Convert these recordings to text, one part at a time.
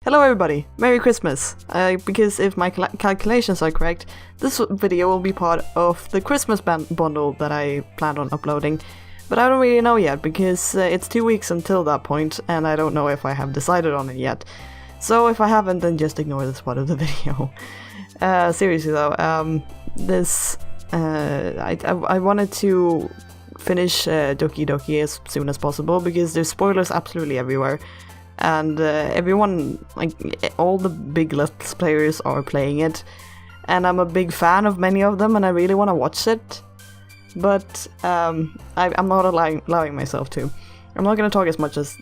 Hello everybody, Merry Christmas! Because if my calculations are correct, this video will be part of the Christmas bundle that I planned on uploading. But I don't really know yet, because it's 2 weeks until that point, and I don't know if I have decided on it yet. So if I haven't, then just ignore this part of the video. Seriously though, I wanted to finish Doki Doki as soon as possible, because there's spoilers absolutely everywhere. And everyone, like, all the big Let's Players are playing it. And I'm a big fan of many of them, and I really want to watch it. But I'm not allowing myself to. I'm not going to talk as much as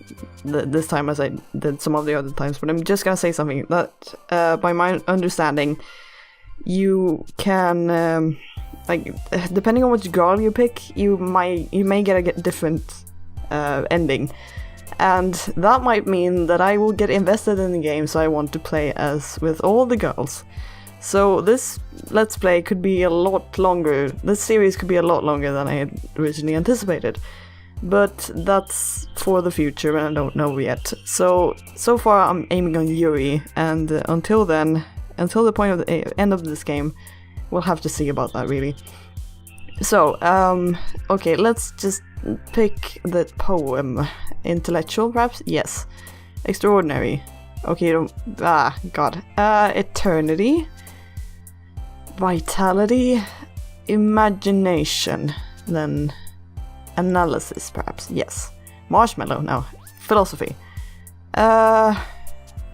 this time as I did some of the other times, but I'm just going to say something that, by my understanding, you can, like, depending on which girl you pick, you may get a different ending. And that might mean that I will get invested in the game, so I want to play as with all the girls. So this Let's Play could be a lot longer, this series could be a lot longer than I had originally anticipated. But that's for the future, and I don't know yet. So far I'm aiming on Yuri, and until then, until the point of the end of this game, we'll have to see about that really. So, okay, let's just pick the poem. Intellectual, perhaps? Yes. Extraordinary. Okay, God. Eternity. Vitality. Imagination. Then analysis, perhaps. Yes. Marshmallow, no. Philosophy.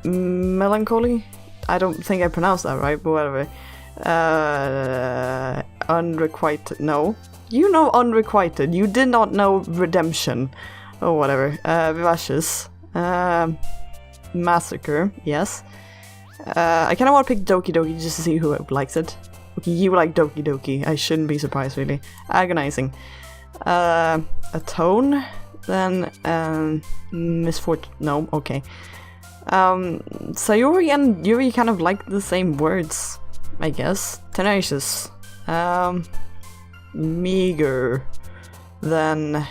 Melancholy? I don't think I pronounced that right, but whatever. Unrequited. No. You know unrequited. You did not know redemption. Or whatever. Vivacious. Massacre. Yes. I kind of want to pick Doki Doki just to see who likes it. Okay, you like Doki Doki. I shouldn't be surprised, really. Agonizing. Atone. Then, misfortune. No, okay. Sayori and Yuri kind of like the same words, I guess. Tenacious. Meager. Then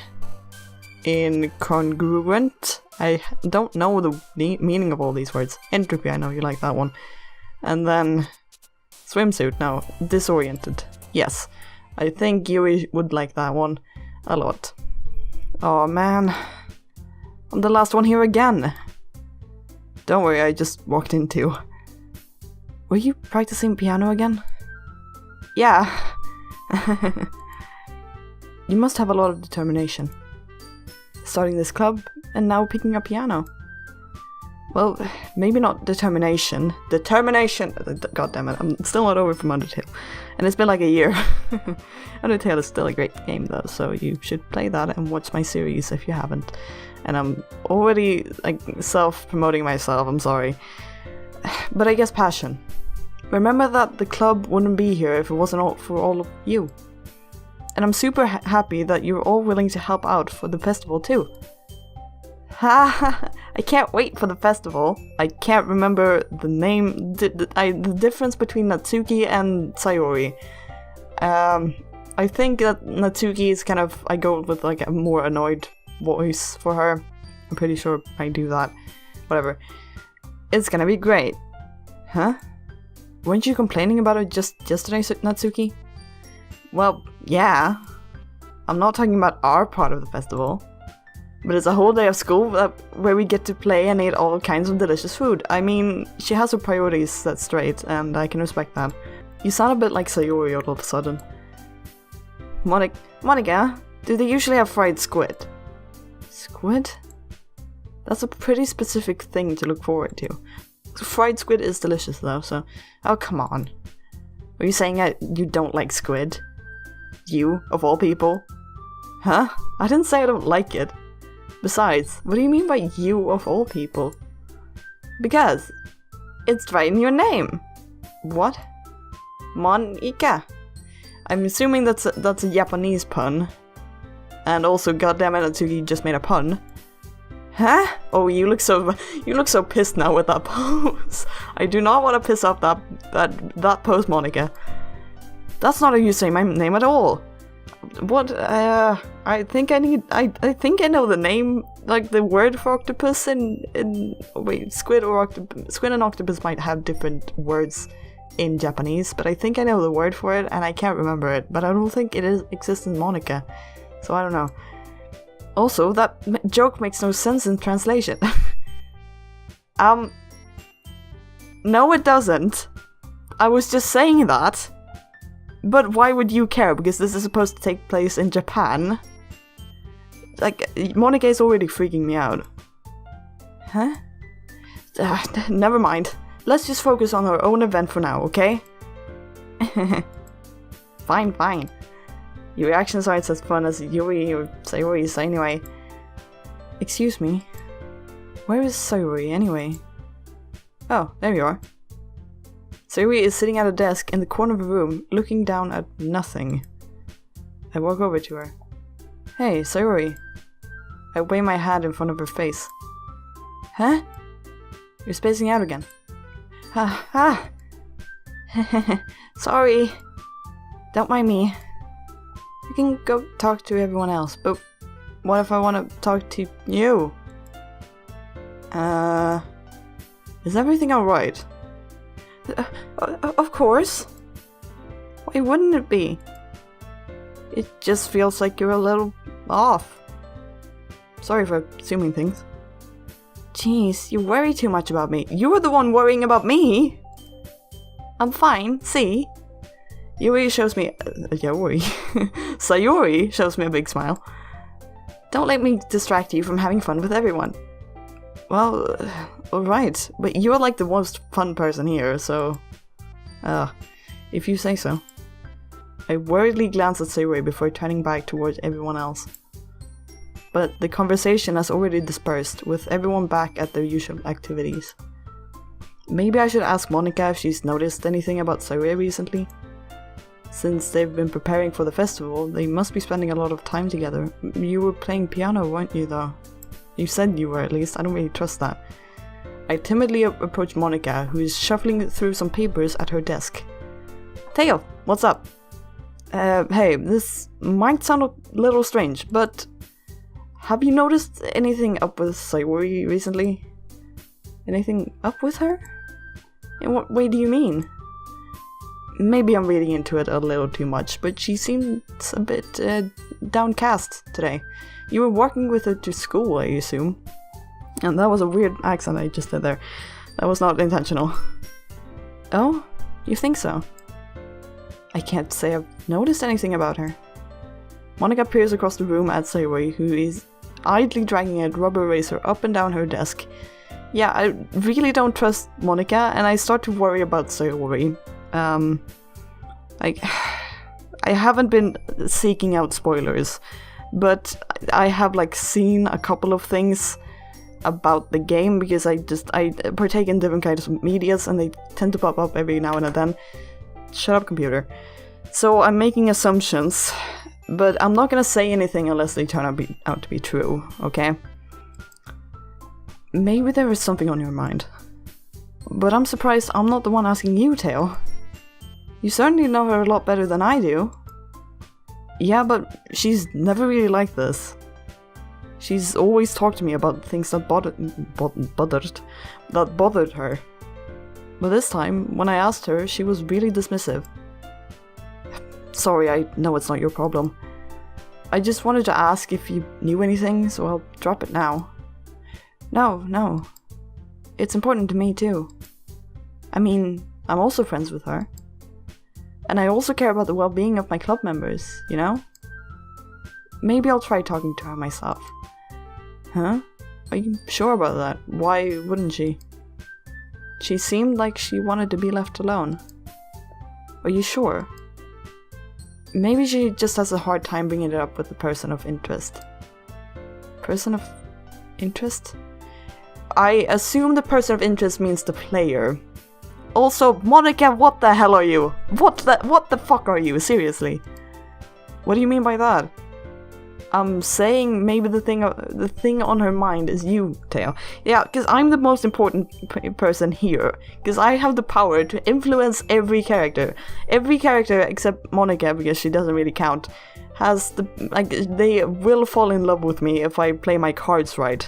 incongruent. I don't know the meaning of all these words. Entropy, I know you like that one. And then swimsuit, no. Disoriented. Yes. I think Yuri would like that one a lot. Oh man. I'm the last one here again. Don't worry, I just walked into. Were you practicing piano again? Yeah. You must have a lot of determination. Starting this club, and now picking up piano. Well, maybe not determination. Determination! God damn it, I'm still not over from Undertale. And it's been like a year. Undertale is still a great game though, so you should play that and watch my series if you haven't. And I'm already, like, self-promoting myself, I'm sorry. But I guess passion. Remember that the club wouldn't be here if it wasn't for all of you. And I'm super happy that you're all willing to help out for the festival too. Ha! I can't wait for the festival. I can't remember the name, the difference between Natsuki and Sayori. I think that Natsuki is kind of, I go with like a more annoyed voice for her. I'm pretty sure I do that. Whatever. It's gonna be great. Huh? Weren't you complaining about it just yesterday, Natsuki? Well, yeah. I'm not talking about our part of the festival. But it's a whole day of school where we get to play and eat all kinds of delicious food. I mean, she has her priorities set straight, and I can respect that. You sound a bit like Sayori all of a sudden. Monica, do they usually have fried squid? Squid? That's a pretty specific thing to look forward to. Fried squid is delicious though, so... Oh, come on. Are you saying you don't like squid? You, of all people? Huh? I didn't say I don't like it. Besides, what do you mean by you, of all people? Because it's right in your name. What? Monica. I'm assuming that's a Japanese pun. And also, goddammit, Natsuki just made a pun. Huh? Oh, you look so pissed now with that pose. I do not want to piss off that pose, Monica. That's not how you say my name at all. What? I think I need. I think I know the name, like the word for octopus in wait, squid or octopus. Squid and octopus might have different words in Japanese, but I think I know the word for it, and I can't remember it. But I don't think it exists in Monica, so I don't know. Also, that joke makes no sense in translation. No, it doesn't. I was just saying that. But why would you care? Because this is supposed to take place in Japan. Like, Monica is already freaking me out. Huh? Never mind. Let's just focus on our own event for now, okay? Fine, fine. Your reactions aren't as fun as Yuri or Sayori's anyway. Excuse me. Where is Sayori anyway? Oh, there you are. Sayori is sitting at a desk in the corner of the room, looking down at nothing. I walk over to her. Hey, Sayori. I wave my hand in front of her face. Huh? You're spacing out again. Sorry. Don't mind me. You can go talk to everyone else, but what if I want to talk to you? Is everything alright? Of course. Why wouldn't it be? It just feels like you're a little off. Sorry for assuming things. Jeez, you worry too much about me. You're the one worrying about me! I'm fine, see? Yuri shows me... Yuri? Sayori shows me a big smile. Don't let me distract you from having fun with everyone. Well, alright, but you're like the most fun person here, so... if you say so. I worriedly glance at Sayori before turning back towards everyone else. But the conversation has already dispersed, with everyone back at their usual activities. Maybe I should ask Monica if she's noticed anything about Sayori recently. Since they've been preparing for the festival, they must be spending a lot of time together. You were playing piano, weren't you, though? You said you were, at least. I don't really trust that. I timidly approach Monica, who is shuffling through some papers at her desk. Tail, what's up? Hey, this might sound a little strange, but... have you noticed anything up with Sayori recently? Anything up with her? In what way do you mean? Maybe I'm reading into it a little too much, but she seems a bit downcast today. You were walking with her to school, I assume. And that was a weird accent I just did there. That was not intentional. Oh? You think so? I can't say I've noticed anything about her. Monica peers across the room at Sayori, who is idly dragging a rubber razor up and down her desk. Yeah, I really don't trust Monica, and I start to worry about Sayori. Like, I haven't been seeking out spoilers, but I have, like, seen a couple of things about the game, because I partake in different kinds of medias, and they tend to pop up every now and then. Shut up, computer. So I'm making assumptions, but I'm not gonna say anything unless they turn out to be true, okay? Maybe there is something on your mind. But I'm surprised I'm not the one asking you, Tail. You certainly know her a lot better than I do. Yeah, but she's never really like this. She's always talked to me about things that bothered her. But this time, when I asked her, she was really dismissive. Sorry, I know it's not your problem. I just wanted to ask if you knew anything, so I'll drop it now. No. It's important to me too. I mean, I'm also friends with her. And I also care about the well-being of my club members, you know? Maybe I'll try talking to her myself. Huh? Are you sure about that? Why wouldn't she? She seemed like she wanted to be left alone. Are you sure? Maybe she just has a hard time bringing it up with the person of interest. Person of interest? I assume the person of interest means the player. Also, Monica, what the hell are you? What the fuck are you? Seriously. What do you mean by that? I'm saying maybe the thing on her mind is you, Tail. Yeah, because I'm the most important person here. Because I have the power to influence every character. Every character except Monica, because she doesn't really count, has the, like, they will fall in love with me if I play my cards right.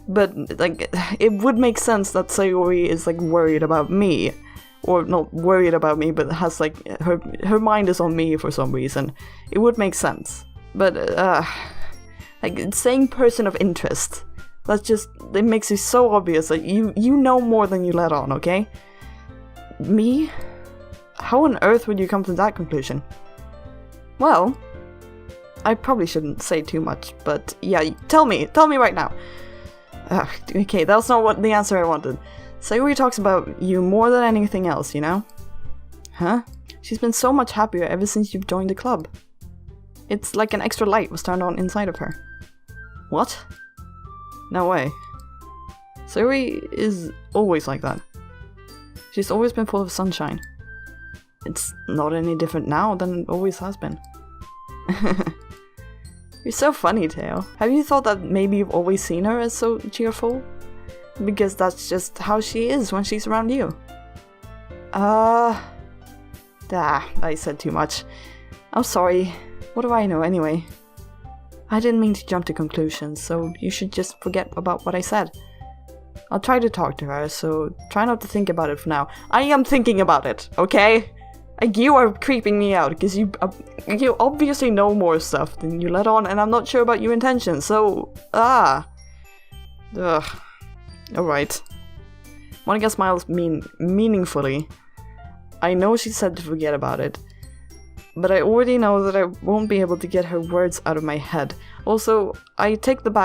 But, like, it would make sense that Sayori is, like, worried about me. Or not worried about me, but has, like, her mind is on me for some reason. It would make sense. But, like, saying person of interest, that's just, it makes it so obvious that you know more than you let on, okay? Me? How on earth would you come to that conclusion? Well, I probably shouldn't say too much, but yeah, tell me right now. Okay, that's not what the answer I wanted. Sayori talks about you more than anything else, you know? Huh? She's been so much happier ever since you've joined the club. It's like an extra light was turned on inside of her. What? No way. Sayori is always like that. She's always been full of sunshine. It's not any different now than it always has been. You're so funny, Tail. Have you thought that maybe you've always seen her as so cheerful? Because that's just how she is when she's around you. I said too much. I'm sorry. What do I know anyway? I didn't mean to jump to conclusions, so you should just forget about what I said. I'll try to talk to her, so try not to think about it for now. I am thinking about it, okay? Like, you are creeping me out, because you obviously know more stuff than you let on, and I'm not sure about your intentions, so... Alright. Monica smiles meaningfully. I know she said to forget about it, but I already know that I won't be able to get her words out of my head. Also, I take what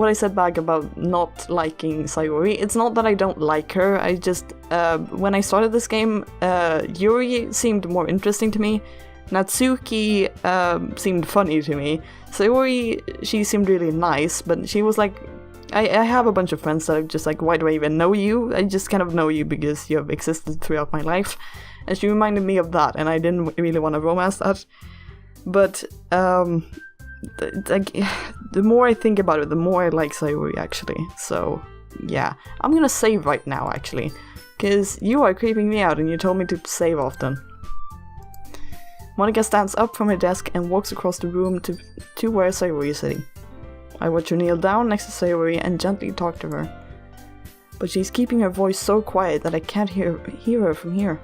I said back about not liking Sayori. It's not that I don't like her, I just, when I started this game, Yuri seemed more interesting to me. Natsuki seemed funny to me. Sayori, she seemed really nice, but she was like, I have a bunch of friends that are just like, why do I even know you? I just kind of know you because you have existed throughout my life. And she reminded me of that, and I didn't really want to romance that. But, the more I think about it, the more I like Sayori, actually. So, yeah. I'm gonna save right now, actually. Because you are creeping me out, and you told me to save often. Monica stands up from her desk and walks across the room to where Sayori is sitting. I watch her kneel down next to Sayori and gently talk to her. But she's keeping her voice so quiet that I can't hear her from here.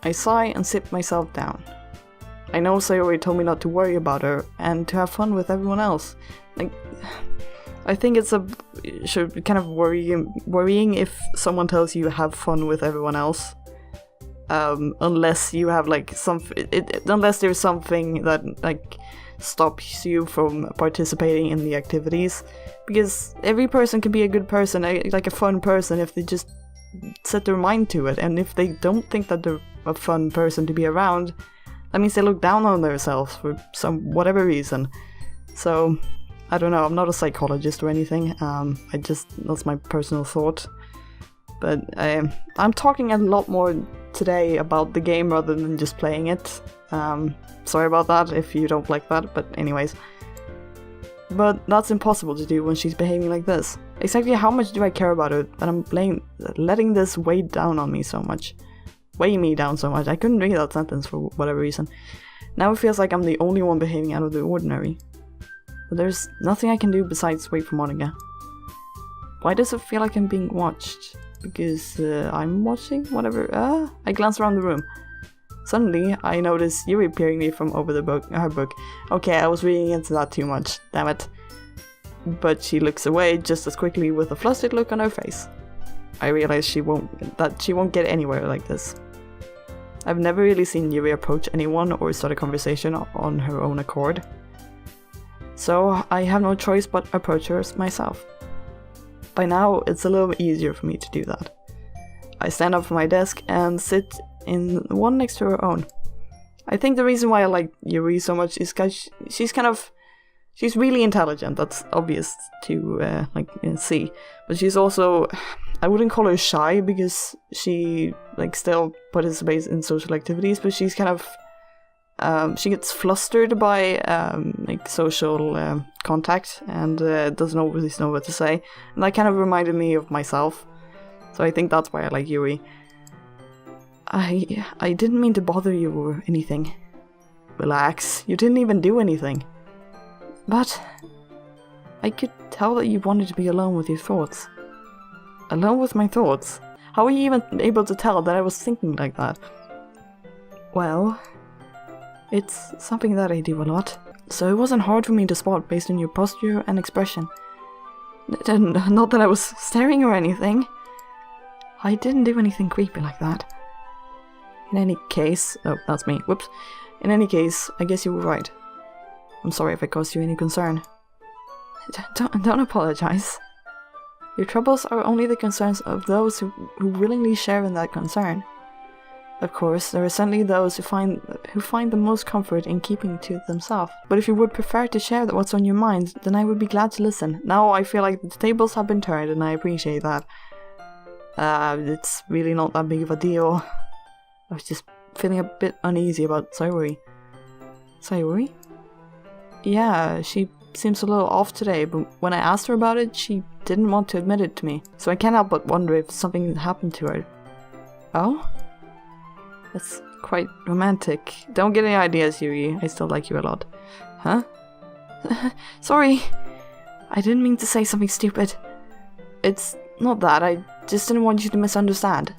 I sigh and sit myself down. I know Sayori told me not to worry about her and to have fun with everyone else. Like, I think it's should be kind of worrying if someone tells you have fun with everyone else. Unless you have like unless there's something that like stops you from participating in the activities, because every person can be a good person, like a fun person, if they just set their mind to it. And if they don't think that they're a fun person to be around, that means they look down on themselves for whatever reason. So I don't know, I'm not a psychologist or anything, that's my personal thought. But I'm talking a lot more today about the game rather than just playing it. Sorry about that if you don't like that, but anyways. But that's impossible to do when she's behaving like this. Exactly how much do I care about her that I'm letting this weigh me down so much? I couldn't read that sentence for whatever reason. Now it feels like I'm the only one behaving out of the ordinary. But there's nothing I can do besides wait for Monica. Why does it feel like I'm being watched? Because I'm watching? Whatever. I glance around the room. Suddenly, I notice Yuri peering me from over her book. Okay, I was reading into that too much. Damn it. But she looks away just as quickly with a flustered look on her face. I realize she won't get anywhere like this. I've never really seen Yuri approach anyone or start a conversation on her own accord. So I have no choice but approach her myself. By now, it's a little easier for me to do that. I stand up from my desk and sit in one next to her own. I think the reason why I like Yuri so much is because she's really intelligent. That's obvious to see. But she's also, I wouldn't call her shy because she still participates in social activities, but she's kind of She gets flustered by like social contact and doesn't always know what to say. And that kind of reminded me of myself. So I think that's why I like Yuri. I didn't mean to bother you or anything. Relax, you didn't even do anything. But I could tell that you wanted to be alone with your thoughts. Alone with my thoughts? How are you even able to tell that I was thinking like that? Well, it's something that I do a lot, so it wasn't hard for me to spot based on your posture and expression. Not that I was staring or anything. I didn't do anything creepy like that. In any case... Oh, that's me. Whoops. In any case, I guess you were right. I'm sorry if I caused you any concern. Don't apologize. Your troubles are only the concerns of those who willingly share in that concern. Of course, there are certainly those who find the most comfort in keeping to themselves. But if you would prefer to share what's on your mind, then I would be glad to listen. Now I feel like the tables have been turned, and I appreciate that. It's really not that big of a deal. I was just feeling a bit uneasy about Sayori. Sayori? Yeah, she seems a little off today, but when I asked her about it, she didn't want to admit it to me. So I can't help but wonder if something happened to her. Oh? That's quite romantic. Don't get any ideas, Yuri. I still like you a lot. Huh? Sorry. I didn't mean to say something stupid. It's not that. I just didn't want you to misunderstand.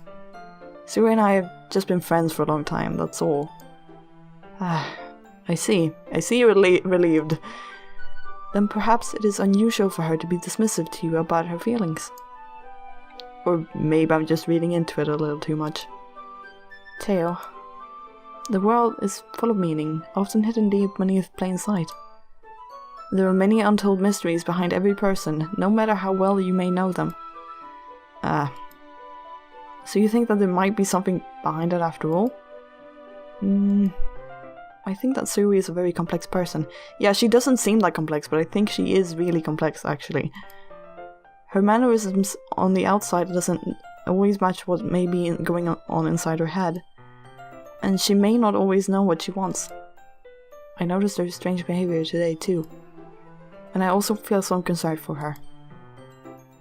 Suri and I have just been friends for a long time, that's all. I see. I see you're relieved. Then perhaps it is unusual for her to be dismissive to you about her feelings. Or maybe I'm just reading into it a little too much. Tale. The world is full of meaning, often hidden deep beneath plain sight. There are many untold mysteries behind every person, no matter how well you may know them. So you think that there might be something behind it after all? I think that Suri is a very complex person. Yeah, she doesn't seem that complex, but I think she is really complex, actually. Her mannerisms on the outside doesn't always match what may be going on inside her head. And she may not always know what she wants. I noticed her strange behavior today, too. And I also feel some concern for her.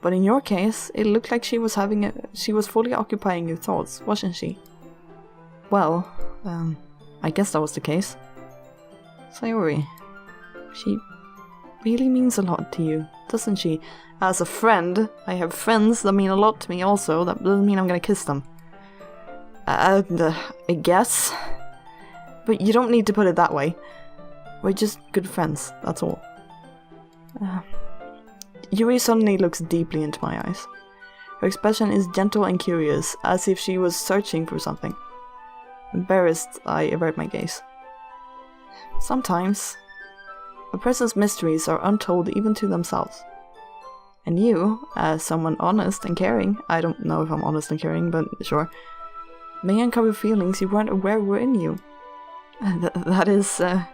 But in your case, it looked like she was fully occupying your thoughts, wasn't she? Well, I guess that was the case. Sayori, she really means a lot to you, doesn't she? As a friend, I have friends that mean a lot to me also. That doesn't mean I'm gonna kiss them. I guess. But you don't need to put it that way. We're just good friends, that's all. Yuri suddenly looks deeply into my eyes. Her expression is gentle and curious, as if she was searching for something. Embarrassed, I avert my gaze. Sometimes, a person's mysteries are untold even to themselves. And you, as someone honest and caring, I don't know if I'm honest and caring, but sure, may uncover feelings you weren't aware were in you. That is, I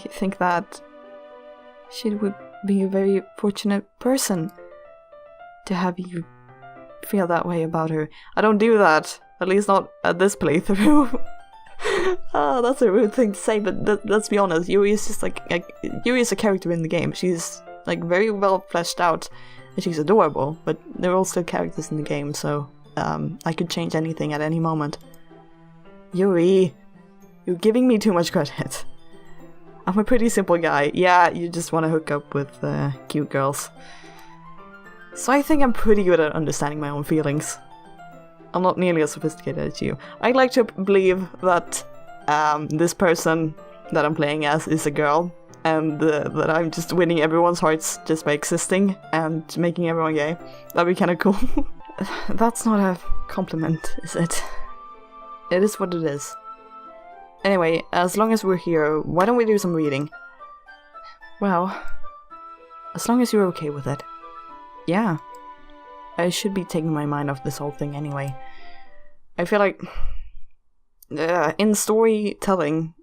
think that she would be a very fortunate person to have you feel that way about her. I don't do that, at least not at this playthrough. Oh, that's a rude thing to say, but let's be honest, Yuri is just like Yuri is a character in the game. She's like very well fleshed out, and she's adorable, but they're all still characters in the game, so I could change anything at any moment. Yuri, you're giving me too much credit. I'm a pretty simple guy. Yeah, you just want to hook up with cute girls. So I think I'm pretty good at understanding my own feelings. I'm not nearly as sophisticated as you. I'd like to believe that this person that I'm playing as is a girl, and that I'm just winning everyone's hearts just by existing and making everyone gay. That'd be kind of cool. That's not a compliment, is it? It is what it is. Anyway, as long as we're here, why don't we do some reading? Well, as long as you're okay with it. Yeah. I should be taking my mind off this whole thing anyway. I feel like in storytelling,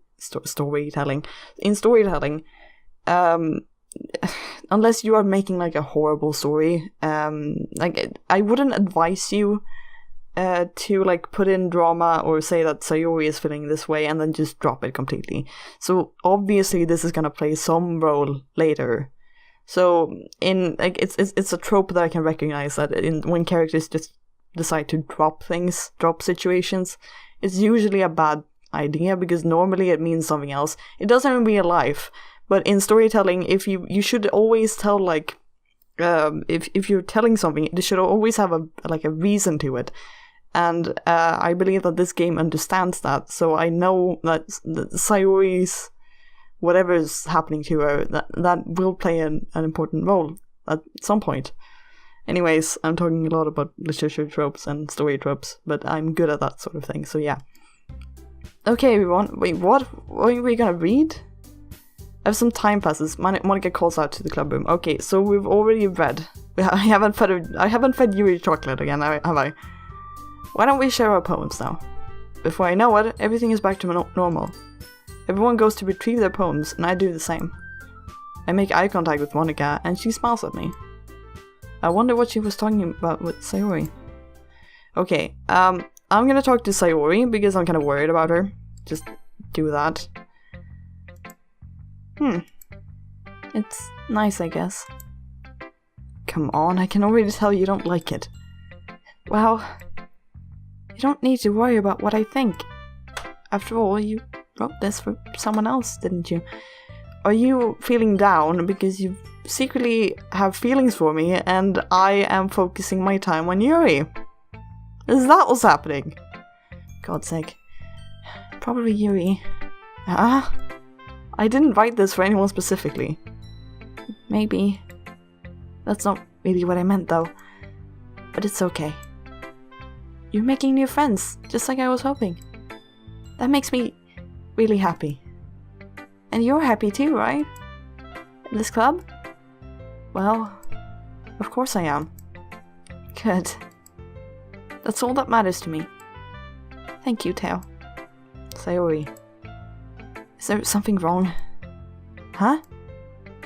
unless you are making like a horrible story, like I wouldn't advise you to like put in drama or say that Sayori is feeling this way and then just drop it completely. So obviously this is gonna play some role later. So in like it's a trope that I can recognize, that when characters just decide to drop things, drop situations, it's usually a bad idea because normally it means something else. It doesn't in real life, but in storytelling, if you should always tell like if you're telling something, it should always have a reason to it. And I believe that this game understands that. So I know that Sayori's whatever is happening to her, that will play an important role at some point. Anyways, I'm talking a lot about literature tropes and story tropes, but I'm good at that sort of thing, so yeah. Okay, everyone. Wait, what? What are we gonna read? As some time passes, Monica calls out to the club room. Okay, so we've already read. I haven't fed Yuri chocolate again, have I? Why don't we share our poems now? Before I know it, everything is back to normal. Everyone goes to retrieve their poems, and I do the same. I make eye contact with Monica, and she smiles at me. I wonder what she was talking about with Sayori. Okay, I'm gonna talk to Sayori, because I'm kind of worried about her. Just do that. It's nice, I guess. Come on, I can already tell you don't like it. Well, you don't need to worry about what I think. After all, you wrote this for someone else, didn't you? Are you feeling down because you secretly have feelings for me and I am focusing my time on Yuri? Is that what's happening? God's sake. Probably Yuri. I didn't write this for anyone specifically. Maybe. That's not really what I meant though. But it's okay. You're making new friends, just like I was hoping. That makes me really happy. And you're happy too, right? In this club? Well, of course I am. Good. That's all that matters to me. Thank you, Tao. Sayori. Is there something wrong? Huh?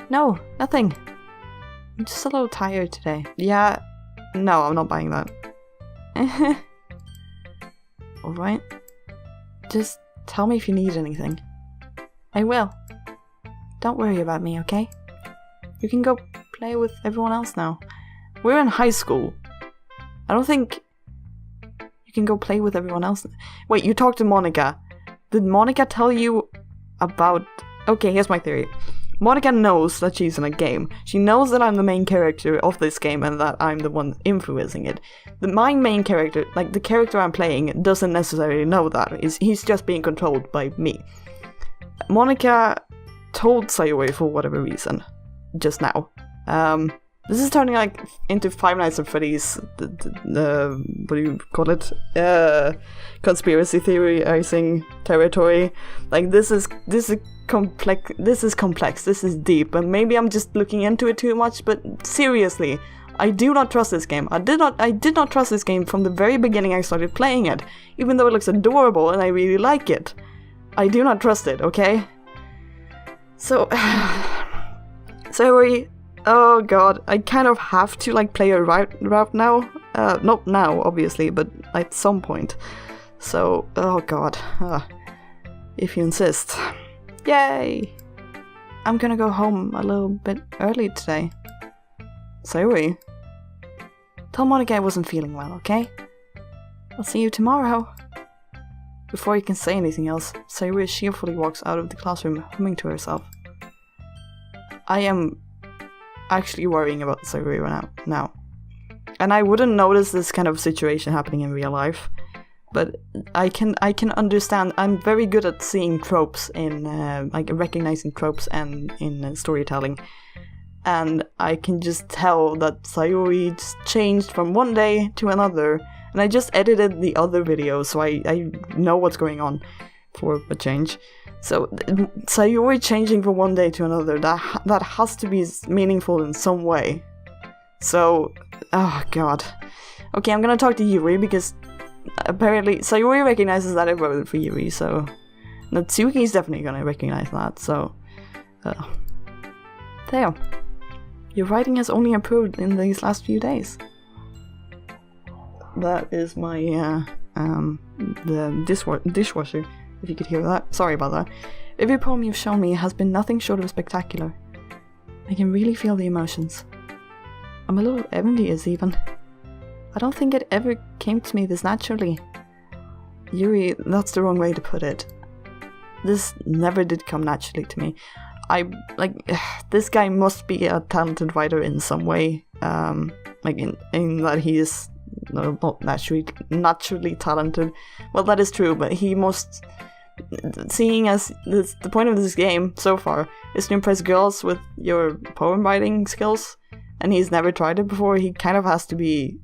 No, nothing. I'm just a little tired today. Yeah, no, I'm not buying that. Alright. Just tell me if you need anything. I will. Don't worry about me, okay? You can go play with everyone else now. We're in high school. I don't think you can go play with everyone else. Wait, you talked to Monica. Did Monica tell you about... Okay, here's my theory. Monica knows that she's in a game. She knows that I'm the main character of this game and that I'm the one influencing it. My main character, like the character I'm playing, doesn't necessarily know that. He's just being controlled by me. Monica told Sayori for whatever reason. Just now. This is turning like into Five Nights at Freddy's, what do you call it? Conspiracy theorizing territory. Like this is complex. This is deep, and maybe I'm just looking into it too much. But seriously, I do not trust this game. I did not trust this game from the very beginning I started playing it, even though it looks adorable and I really like it. I do not trust it. Okay. So, Sayori. Oh god, I kind of have to like play a route now. Not now, obviously, but at some point. So, oh god. If you insist. Yay! I'm gonna go home a little bit early today. Sayori. Tell Monica I wasn't feeling well, okay? I'll see you tomorrow. Before you can say anything else, Sayori cheerfully walks out of the classroom, humming to herself. I am actually worrying about Sayori right now. And I wouldn't notice this kind of situation happening in real life, but I can understand. I'm very good at seeing tropes in like recognizing tropes and in storytelling, and I can just tell that Sayori just changed from one day to another. And I just edited the other video, so I know what's going on for a change. So Sayori changing from one day to another, that has to be meaningful in some way. So, oh god. Okay, I'm gonna talk to Yuri because apparently Sayori recognizes that I voted for Yuri, so Natsuki's definitely gonna recognize that, so... Theo, your writing has only improved in these last few days. that is my, the dishwasher, if you could hear that. Sorry about that. Every poem you've shown me has been nothing short of spectacular. I can really feel the emotions. I'm a little envious even. I don't think it ever came to me this naturally. Yuri, that's the wrong way to put it. This never did come naturally to me. This guy must be a talented writer in some way. In that he is not naturally talented. Well, that is true, but he must... Seeing as the point of this game so far is to impress girls with your poem writing skills, and he's never tried it before, he kind of has to be,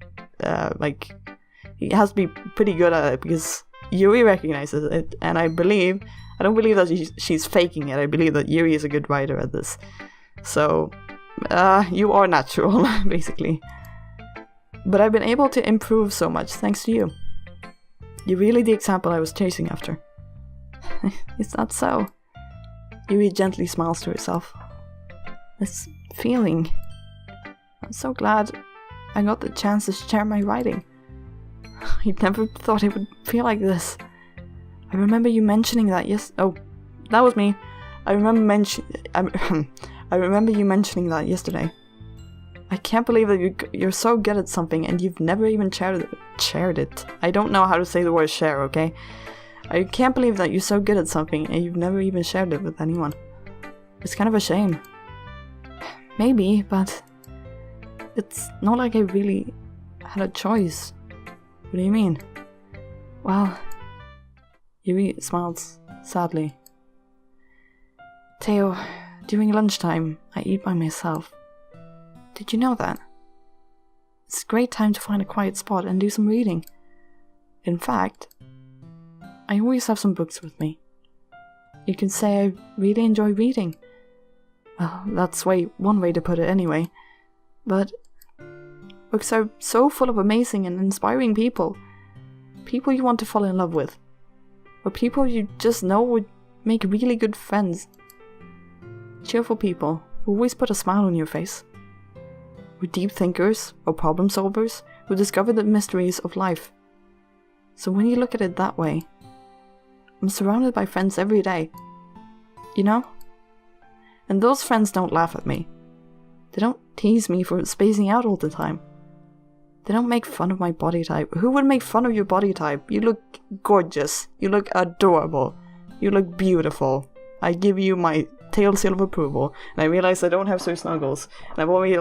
he has to be pretty good at it, because Yuri recognizes it, and I don't believe that she's faking it. I believe that Yuri is a good writer at this. So, you are natural, basically. But I've been able to improve so much thanks to you. You're really the example I was chasing after. Is that so? Yuri gently smiles to herself. This feeling. I'm so glad I got the chance to share my writing. I never thought it would feel like this. I remember you mentioning that that was me. I remember you mentioning that yesterday. I can't believe that you're so good at something and you've never even shared it. I don't know how to say the word share, okay? I can't believe that you're so good at something and you've never even shared it with anyone. It's kind of a shame. Maybe, but it's not like I really had a choice. What do you mean? Well, Yuri smiles sadly. Theo, during lunchtime, I eat by myself. Did you know that? It's a great time to find a quiet spot and do some reading. In fact, I always have some books with me. You can say I really enjoy reading. Well, that's one way to put it anyway. But books are so full of amazing and inspiring people. People you want to fall in love with. Or people you just know would make really good friends. Cheerful people who always put a smile on your face. Or deep thinkers or problem solvers who discover the mysteries of life. So when you look at it that way, I'm surrounded by friends every day. You know? And those friends don't laugh at me. They don't tease me for spacing out all the time. They don't make fun of my body type. Who would make fun of your body type? You look gorgeous. You look adorable. You look beautiful. I give you my tail seal of approval. And I realize I don't have Sir Snuggles. And I'm only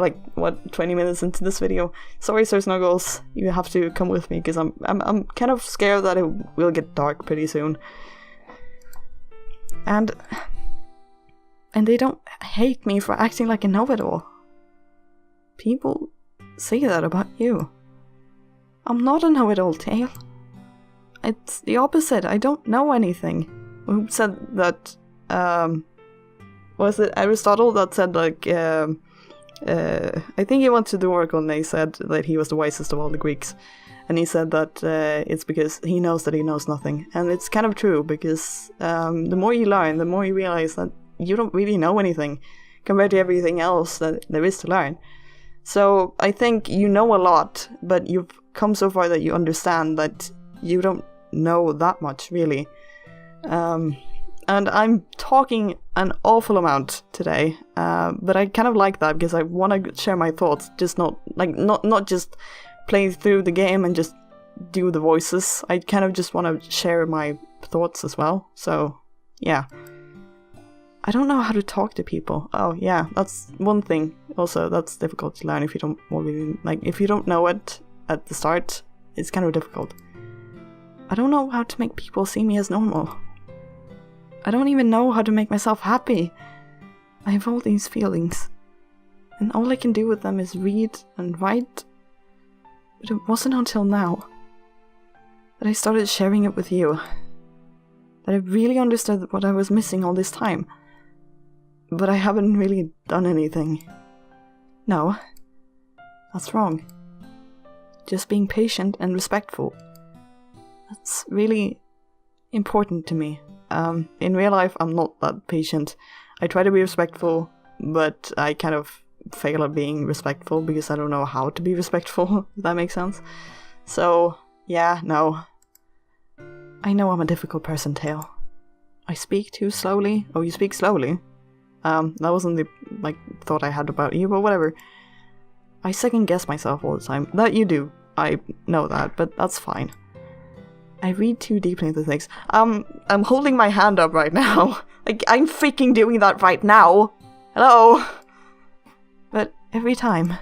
20 minutes into this video. Sorry, Sir Snuggles. You have to come with me because I'm kind of scared that it will get dark pretty soon. And they don't hate me for acting like a know-it-all. People say that about you. I'm not a know-it-all, Tail. It's the opposite. I don't know anything. Who said that? Was it Aristotle that said I think he went to the Oracle and they said that he was the wisest of all the Greeks. And he said that it's because he knows that he knows nothing. And it's kind of true, because the more you learn, the more you realize that you don't really know anything compared to everything else that there is to learn. So I think you know a lot, but you've come so far that you understand that you don't know that much, really. And I'm talking an awful amount today, but I kind of like that because I want to share my thoughts, just not just play through the game and just do the voices. I kind of just want to share my thoughts as well. So, yeah. I don't know how to talk to people. Oh, yeah, that's one thing. Also, that's difficult to learn if you don't really, if you don't know it at the start, it's kind of difficult. I don't know how to make people see me as normal. I don't even know how to make myself happy. I have all these feelings, and all I can do with them is read and write. But it wasn't until now that I started sharing it with you that I really understood what I was missing all this time. But I haven't really done anything. No, that's wrong. Just being patient and respectful. That's really important to me. In real life, I'm not that patient. I try to be respectful, but I kind of fail at being respectful because I don't know how to be respectful, if that makes sense. So, yeah, no. I know I'm a difficult person, Tail. I speak too slowly. Oh, you speak slowly? That wasn't the, thought I had about you, but whatever. I second guess myself all the time. That you do. I know that, but that's fine. I read too deeply into things. I'm holding my hand up right now. I'm freaking doing that right now. Hello? But every time,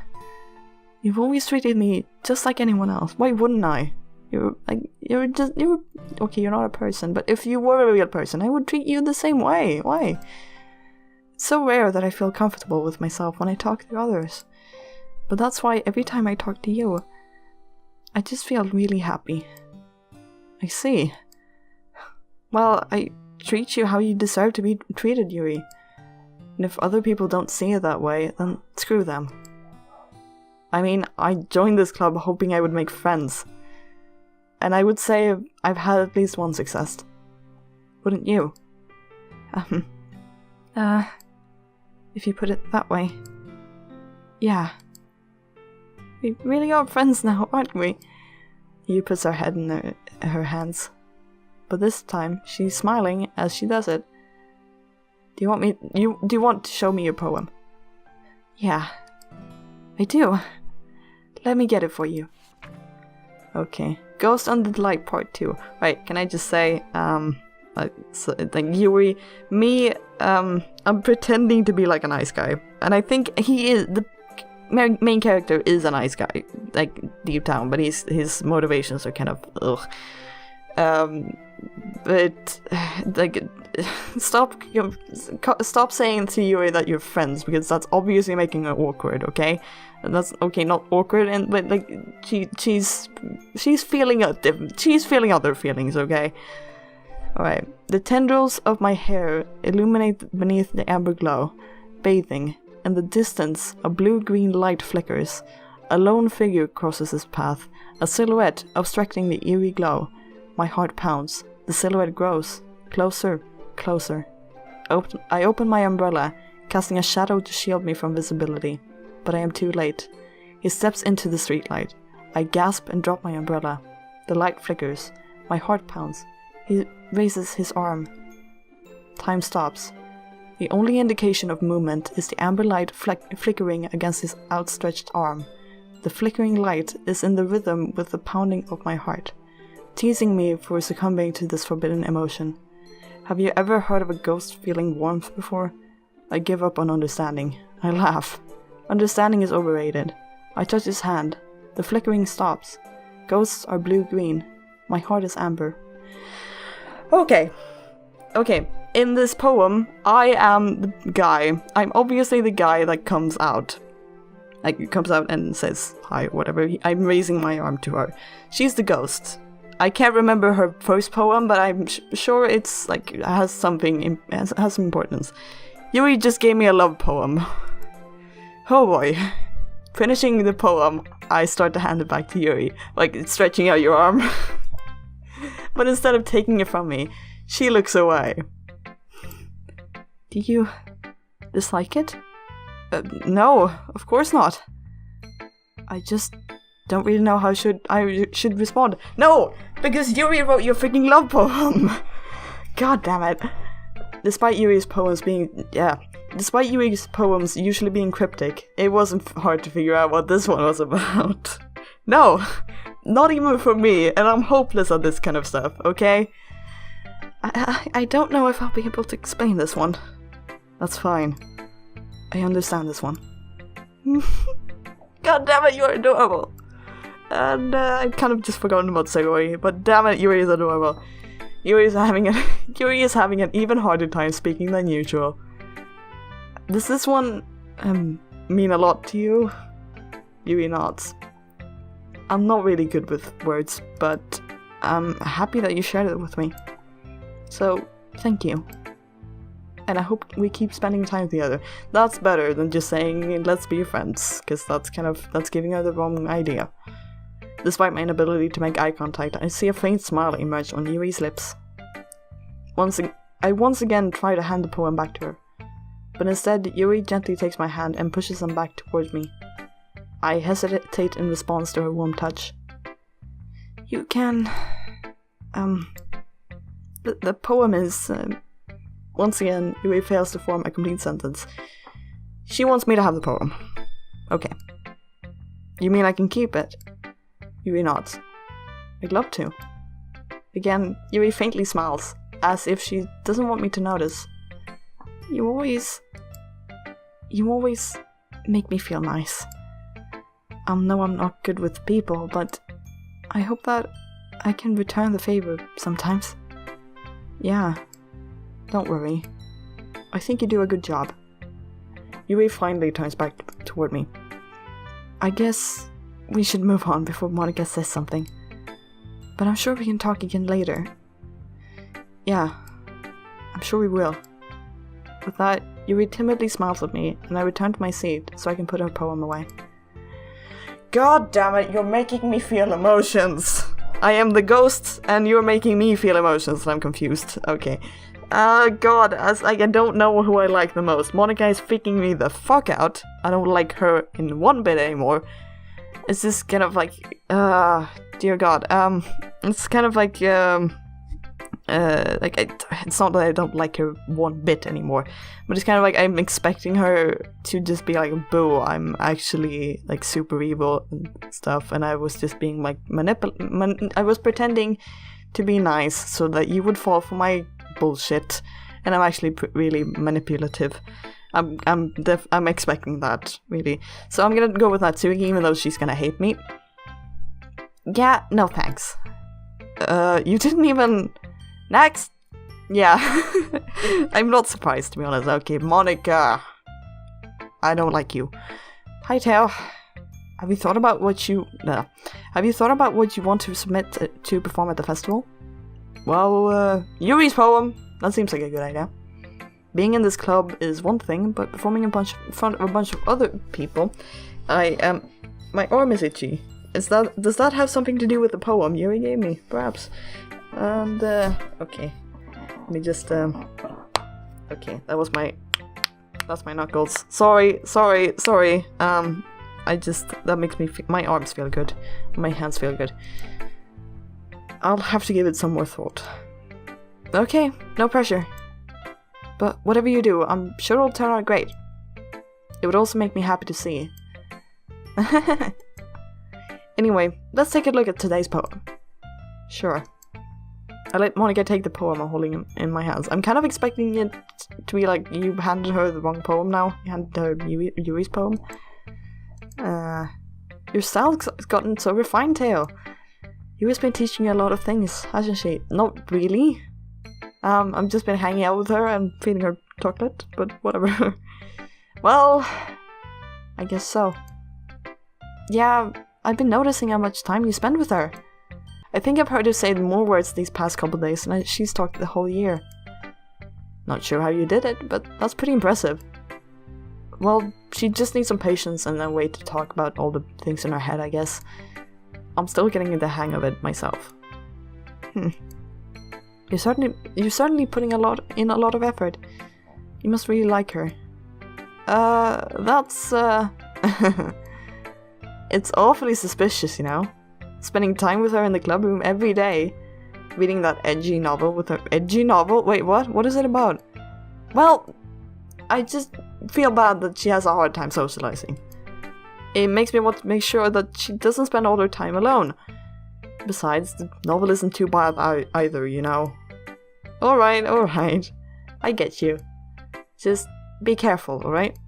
you've always treated me just like anyone else. Why wouldn't I? Okay, you're not a person, but if you were a real person, I would treat you the same way. Why? It's so rare that I feel comfortable with myself when I talk to others. But that's why every time I talk to you, I just feel really happy. I see. Well, I treat you how you deserve to be treated, Yuri. And if other people don't see it that way, then screw them. I mean, I joined this club hoping I would make friends. And I would say I've had at least one success. Wouldn't you? If you put it that way. Yeah. We really are friends now, aren't we? Yu puts her head in her hands. But this time, she's smiling as she does it. Do you want to show me your poem? Yeah. I do. Let me get it for you. Okay. Ghost Under the Light Part 2. Right, can I just say, Yuri, I'm pretending to be like a nice guy. And I think he is, the main character is a nice guy, deep down, but his motivations are kind of, ugh. But, stop saying to Yuri that you're friends, because that's obviously making it awkward, okay? And that's, okay, not awkward, but, she's feeling she's feeling other feelings, okay? Alright. The tendrils of my hair illuminate beneath the amber glow, bathing. In the distance, a blue-green light flickers. A lone figure crosses his path, a silhouette obstructing the eerie glow. My heart pounds. The silhouette grows. Closer, closer. I open my umbrella, casting a shadow to shield me from visibility. But I am too late. He steps into the streetlight. I gasp and drop my umbrella. The light flickers. My heart pounds. He raises his arm. Time stops. The only indication of movement is the amber light flickering against his outstretched arm. The flickering light is in the rhythm with the pounding of my heart, teasing me for succumbing to this forbidden emotion. Have you ever heard of a ghost feeling warmth before? I give up on understanding. I laugh. Understanding is overrated. I touch his hand. The flickering stops. Ghosts are blue-green. My heart is amber. Okay. In this poem, I am the guy. I'm obviously the guy that comes out. Comes out and says hi, whatever. I'm raising my arm to her. She's the ghost. I can't remember her first poem, but I'm sure it's has some importance. Yuri just gave me a love poem. Oh boy. Finishing the poem, I start to hand it back to Yuri, stretching out your arm. But instead of taking it from me, she looks away. Do you dislike it? No, of course not. I just don't really know how I should respond. No, because Yuri wrote your freaking love poem. God damn it. Despite Yuri's poems usually being cryptic, it wasn't hard to figure out what this one was about. No, not even for me, and I'm hopeless at this kind of stuff, okay? I don't know if I'll be able to explain this one. That's fine. I understand this one. God damn it, you're adorable! And I've kind of just forgotten about Segoi, but damn it, Yuri is adorable. Yuri is having an even harder time speaking than usual. Does this one mean a lot to you? Yuri nods. I'm not really good with words, but I'm happy that you shared it with me. So, thank you. And I hope we keep spending time together. That's better than just saying, let's be friends, because that's giving her the wrong idea. Despite my inability to make eye contact, I see a faint smile emerge on Yuri's lips. I once again try to hand the poem back to her, but instead Yuri gently takes my hand and pushes them back towards me. I hesitate in response to her warm touch. You can... The poem is... once again, Yuri fails to form a complete sentence. She wants me to have the poem. Okay. You mean I can keep it? Yuri nods. I'd love to. Again, Yuri faintly smiles, as if she doesn't want me to notice. You always make me feel nice. No, I'm not good with people, but I hope that I can return the favor sometimes. Yeah, don't worry. I think you do a good job. Yuri finally turns back toward me. I guess we should move on before Monika says something. But I'm sure we can talk again later. Yeah, I'm sure we will. With that, Yuri timidly smiles at me, and I return to my seat so I can put her poem away. God damn it, you're making me feel emotions! I am the ghost, and you're making me feel emotions, and I'm confused. Okay. God, I don't know who I like the most. Monika is freaking me the fuck out. I don't like her in one bit anymore. It's just kind of like, dear God, it's kind of like, it's not that I don't like her one bit anymore, but it's kind of like I'm expecting her to just be like, boo, I'm actually like super evil and stuff, and I was just being like I was pretending to be nice so that you would fall for my bullshit, and I'm actually really manipulative. I'm expecting that, really. So I'm gonna go with Natsuki, even though she's gonna hate me. Yeah, no thanks. You didn't even... Next! Yeah. I'm not surprised, to be honest. Okay, Monika. I don't like you. Hi, Tail. Have you thought about what you... No. Have you thought about what you want to submit to perform at the festival? Well, Yuri's poem. That seems like a good idea. Being in this club is one thing, but performing in front of a bunch of other people... My arm is itchy. Does that have something to do with the poem Yuri gave me? Perhaps. And, okay. Let me just, okay, that's my knuckles. Sorry. That makes me my arms feel good. My hands feel good. I'll have to give it some more thought. Okay, no pressure. But whatever you do, I'm sure it'll turn out great. It would also make me happy to see. Anyway, let's take a look at today's poem. Sure. I let Monika take the poem I'm holding in my hands. I'm kind of expecting it to be like, you handed her the wrong poem now. You handed her Yuri's poem. Your style's gotten so refined, Tail. Yuri's been teaching you a lot of things, hasn't she? Not really. I've just been hanging out with her and feeding her chocolate, but whatever. Well, I guess so. Yeah, I've been noticing how much time you spend with her. I think I've heard her say more words these past couple days than she's talked the whole year. Not sure how you did it, but that's pretty impressive. Well, she just needs some patience and a way to talk about all the things in her head, I guess. I'm still getting the hang of it myself. You're certainly putting a lot of effort. You must really like her. That's It's awfully suspicious, you know? Spending time with her in the club room every day. Reading that edgy novel with her. Edgy novel? Wait, what? What is it about? Well, I just feel bad that she has a hard time socializing. It makes me want to make sure that she doesn't spend all her time alone. Besides, the novel isn't too bad either, you know? Alright. I get you. Just be careful, alright?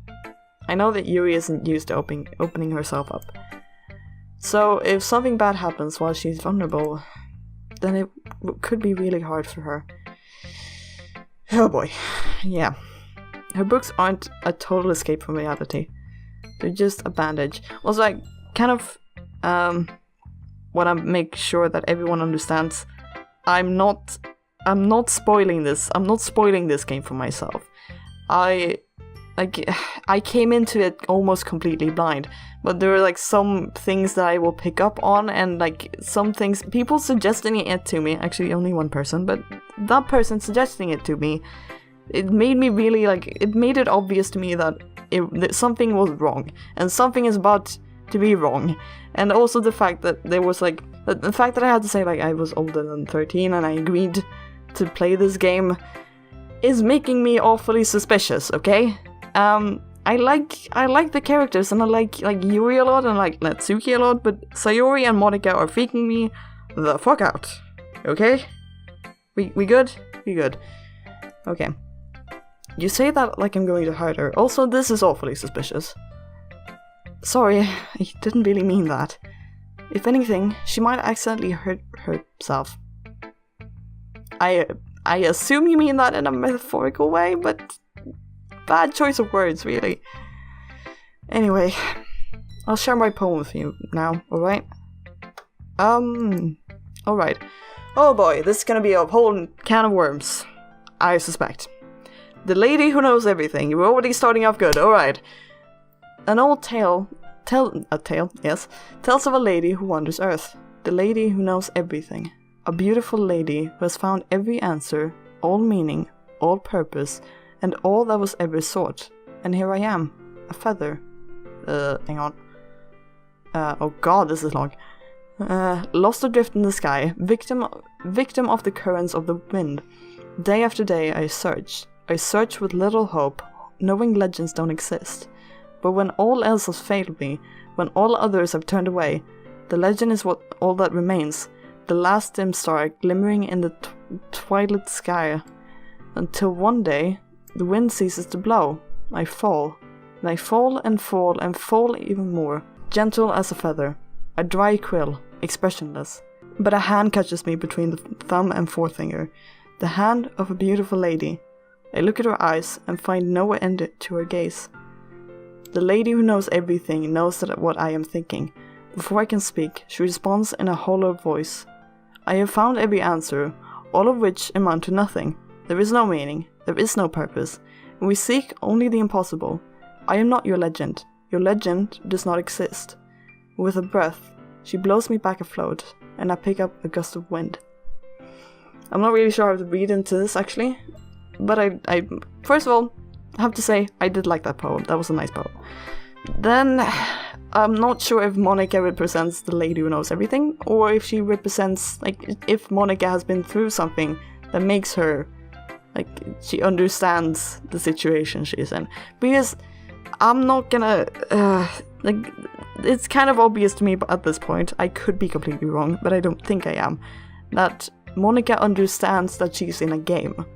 I know that Yuri isn't used to opening herself up. So, if something bad happens while she's vulnerable, then it could be really hard for her. Oh boy. Yeah. Her books aren't a total escape from reality. They're just a bandage. Also, I kind of want to make sure that everyone understands I'm not spoiling this. I'm not spoiling this game for myself. I came into it almost completely blind, but there are like some things that I will pick up on, and like some things, people suggesting it to me, actually only one person, but that person suggesting it to me, it made me really it made it obvious to me that something was wrong, and something is about to be wrong, and also the fact that there was like The fact that I had to say, like, I was older than 13 and I agreed to play this game is making me awfully suspicious, okay? I like the characters, and I like Yuri a lot, and I like Natsuki a lot, but Sayori and Monika are freaking me the fuck out. Okay? We good? We good. Okay. You say that like I'm going to hurt her. Also, this is awfully suspicious. Sorry, I didn't really mean that. If anything, she might accidentally hurt herself. I assume you mean that in a metaphorical way, but bad choice of words, really. Anyway, I'll share my poem with you now, alright? Alright. Oh boy, this is gonna be a whole can of worms, I suspect. The lady who knows everything. You're already starting off good, alright. An old tale, tells of a lady who wanders Earth. The lady who knows everything. A beautiful lady who has found every answer, all meaning, all purpose, and all that was ever sought. And here I am, a feather. Hang on. Oh god, this is long. Lost adrift in the sky, victim of the currents of the wind. Day after day I search with little hope, knowing legends don't exist. But when all else has failed me, when all others have turned away, the legend is all that remains, the last dim star glimmering in the twilight sky. Until one day, the wind ceases to blow. I fall, and I fall and fall and fall even more, gentle as a feather, a dry quill, expressionless. But a hand catches me between the thumb and forefinger, the hand of a beautiful lady. I look at her eyes and find no end to her gaze. The lady who knows everything knows that what I am thinking. Before I can speak, she responds in a hollow voice. I have found every answer, all of which amount to nothing. There is no meaning, there is no purpose, and we seek only the impossible. I am not your legend. Your legend does not exist. With a breath, she blows me back afloat, and I pick up a gust of wind. I'm not really sure how to read into this, actually, but I first of all, I have to say, I did like that poem. That was a nice poem. Then, I'm not sure if Monika represents the lady who knows everything, or if she represents, like, if Monika has been through something that makes her, like, she understands the situation she's in. Because I'm not gonna, like, it's kind of obvious to me at this point, I could be completely wrong, but I don't think I am, that Monika understands that she's in a game.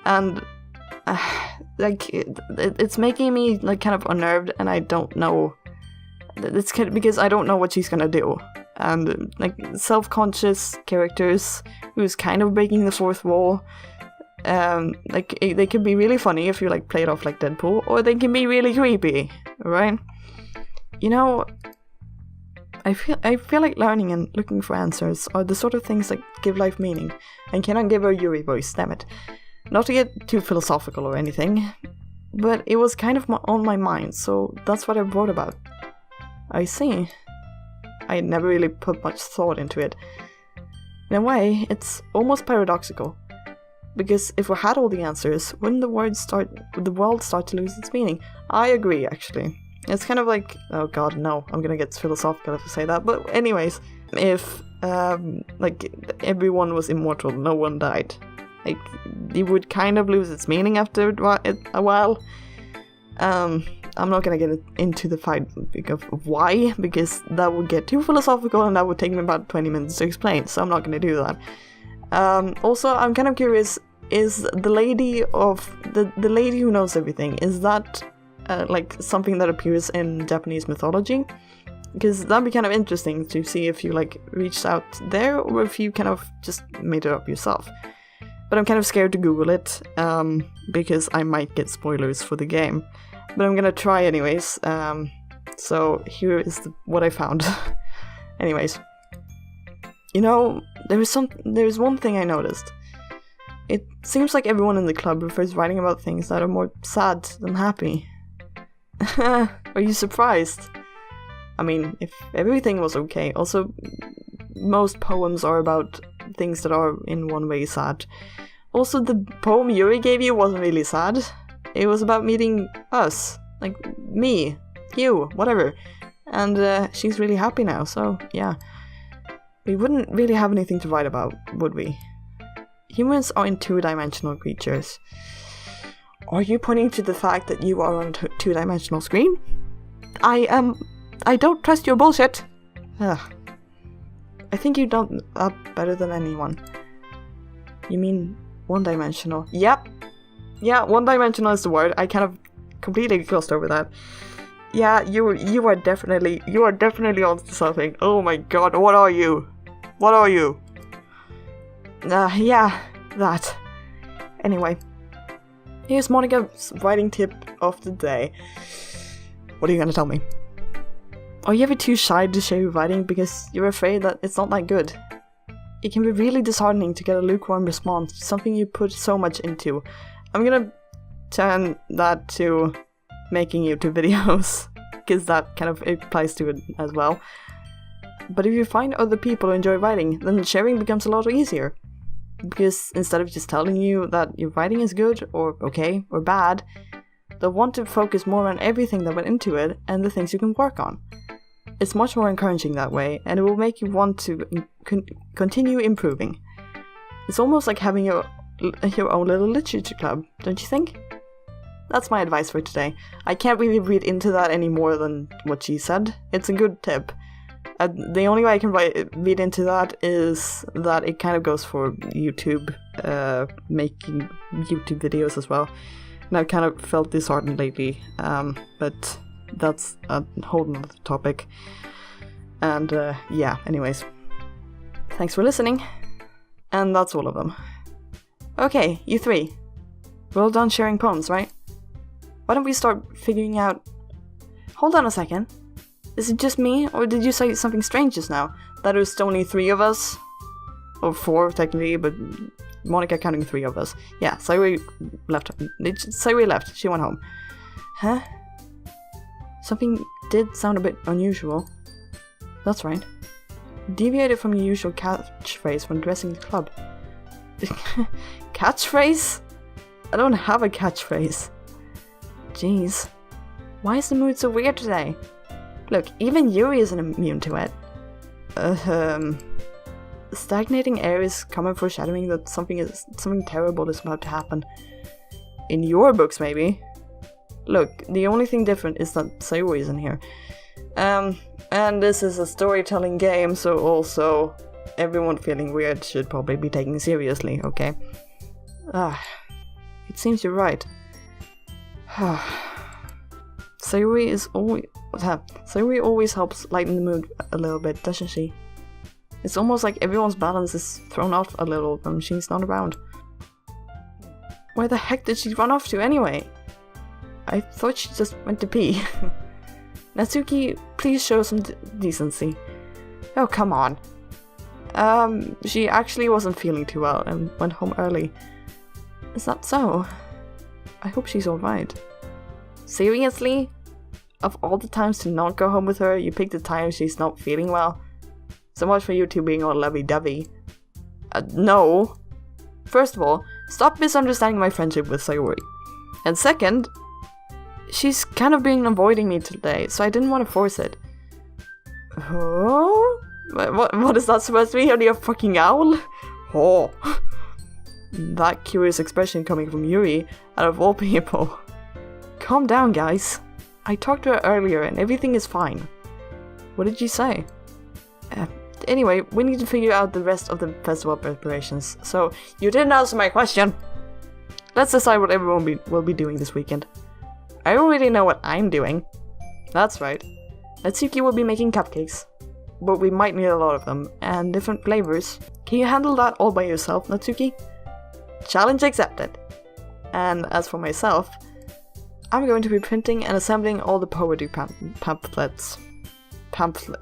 And like it's making me like kind of unnerved, and I don't know. It's kind of because I don't know what she's gonna do, and like self-conscious characters who's kind of breaking the fourth wall. Like they could be really funny if you like play it off like Deadpool, or they can be really creepy, right? You know, I feel like learning and looking for answers are the sort of things that give life meaning, and cannot give her Yuri voice. Damn it. Not to get too philosophical or anything, but it was kind of on my mind, so that's what I wrote about. I see. I had never really put much thought into it. In a way, it's almost paradoxical. Because if we had all the answers, wouldn't the world start to lose its meaning? I agree, actually. It's kind of like, oh god, no, I'm gonna get philosophical if I say that, but anyways, if, like, everyone was immortal, no one died. Like, it would kind of lose its meaning after a while. I'm not gonna get into the fight of why, because that would get too philosophical and that would take me about 20 minutes to explain, so I'm not gonna do that. Also, I'm kind of curious, is the lady who knows everything, is that like something that appears in Japanese mythology? Because that'd be kind of interesting to see if you like reached out there or if you kind of just made it up yourself. But I'm kind of scared to Google it, because I might get spoilers for the game. But I'm gonna try anyways, so here is what I found. Anyways. You know, there's one thing I noticed. It seems like everyone in the club prefers writing about things that are more sad than happy. Are you surprised? I mean, if everything was okay. Also, most poems are about things that are in one way sad. Also, the poem Yuri gave you wasn't really sad. It was about meeting us. Like, me, you, whatever. And she's really happy now, so yeah. we wouldn't really have anything to write about, would we? Humans aren't two-dimensional creatures. Are you pointing to the fact that you are on a two-dimensional screen? I don't trust your bullshit. Ugh. I think you know that better than anyone. You mean one-dimensional? Yep. Yeah, one-dimensional is the word. I kind of completely glossed over that. Yeah, you are definitely onto something. Oh my god, what are you? What are you? Yeah, that. Anyway, here's Monica's writing tip of the day. What are you gonna tell me? Are you ever too shy to share your writing because you're afraid that it's not that good? It can be really disheartening to get a lukewarm response to something you put so much into. I'm gonna turn that to making YouTube videos, because that kind of applies to it as well. But if you find other people who enjoy writing, then sharing becomes a lot easier. Because instead of just telling you that your writing is good, or okay, or bad, they'll want to focus more on everything that went into it and the things you can work on. It's much more encouraging that way, and it will make you want to continue improving. It's almost like having your own little literature club, don't you think? That's my advice for today. I can't really read into that any more than what she said. It's a good tip. The only way I can read into that is that it kind of goes for YouTube, making YouTube videos as well. And I've kind of felt disheartened lately, but that's a whole nother topic. And yeah, anyways. Thanks for listening. And that's all of them. Okay, you three. We're all done sharing poems, right? Why don't we start figuring out... Hold on a second. Is it just me, or did you say something strange just now? That it was only 3 of us? Or 4, technically, but Monica counting 3 of us. Yeah, Sayuri left. Sayuri left. She went home. Huh? Something did sound a bit unusual. That's right. Deviated from your usual catchphrase when dressing the club. Catchphrase? I don't have a catchphrase. Jeez. Why is the mood so weird today? Look, even Yuri isn't immune to it. Stagnating air is common foreshadowing that something terrible is about to happen. In your books, maybe. Look, the only thing different is that Sayuri isn't here. And this is a storytelling game, so also everyone feeling weird should probably be taken seriously, okay? It seems you're right. Sayuri always helps lighten the mood a little bit, doesn't she? It's almost like everyone's balance is thrown off a little when she's not around. Where the heck did she run off to anyway? I thought she just went to pee. Natsuki, please show some decency. Oh, come on. She actually wasn't feeling too well and went home early. Is that so? I hope she's alright. Seriously? Of all the times to not go home with her, you picked the time she's not feeling well? So much for you two being all lovey-dovey. No. First of all, stop misunderstanding my friendship with Sayuri. And second, she's kind of been avoiding me today, so I didn't want to force it. Oh? What is that supposed to be? Are you a fucking owl? Oh. That curious expression coming from Yuri, out of all people. Calm down, guys. I talked to her earlier and everything is fine. What did you say? Anyway, we need to figure out the rest of the festival preparations, so you didn't answer my question. Let's decide what everyone will be doing this weekend. I already know what I'm doing. That's right. Natsuki will be making cupcakes, but we might need a lot of them, and different flavors. Can you handle that all by yourself, Natsuki? Challenge accepted. And as for myself, I'm going to be printing and assembling all the poetry pamphlets.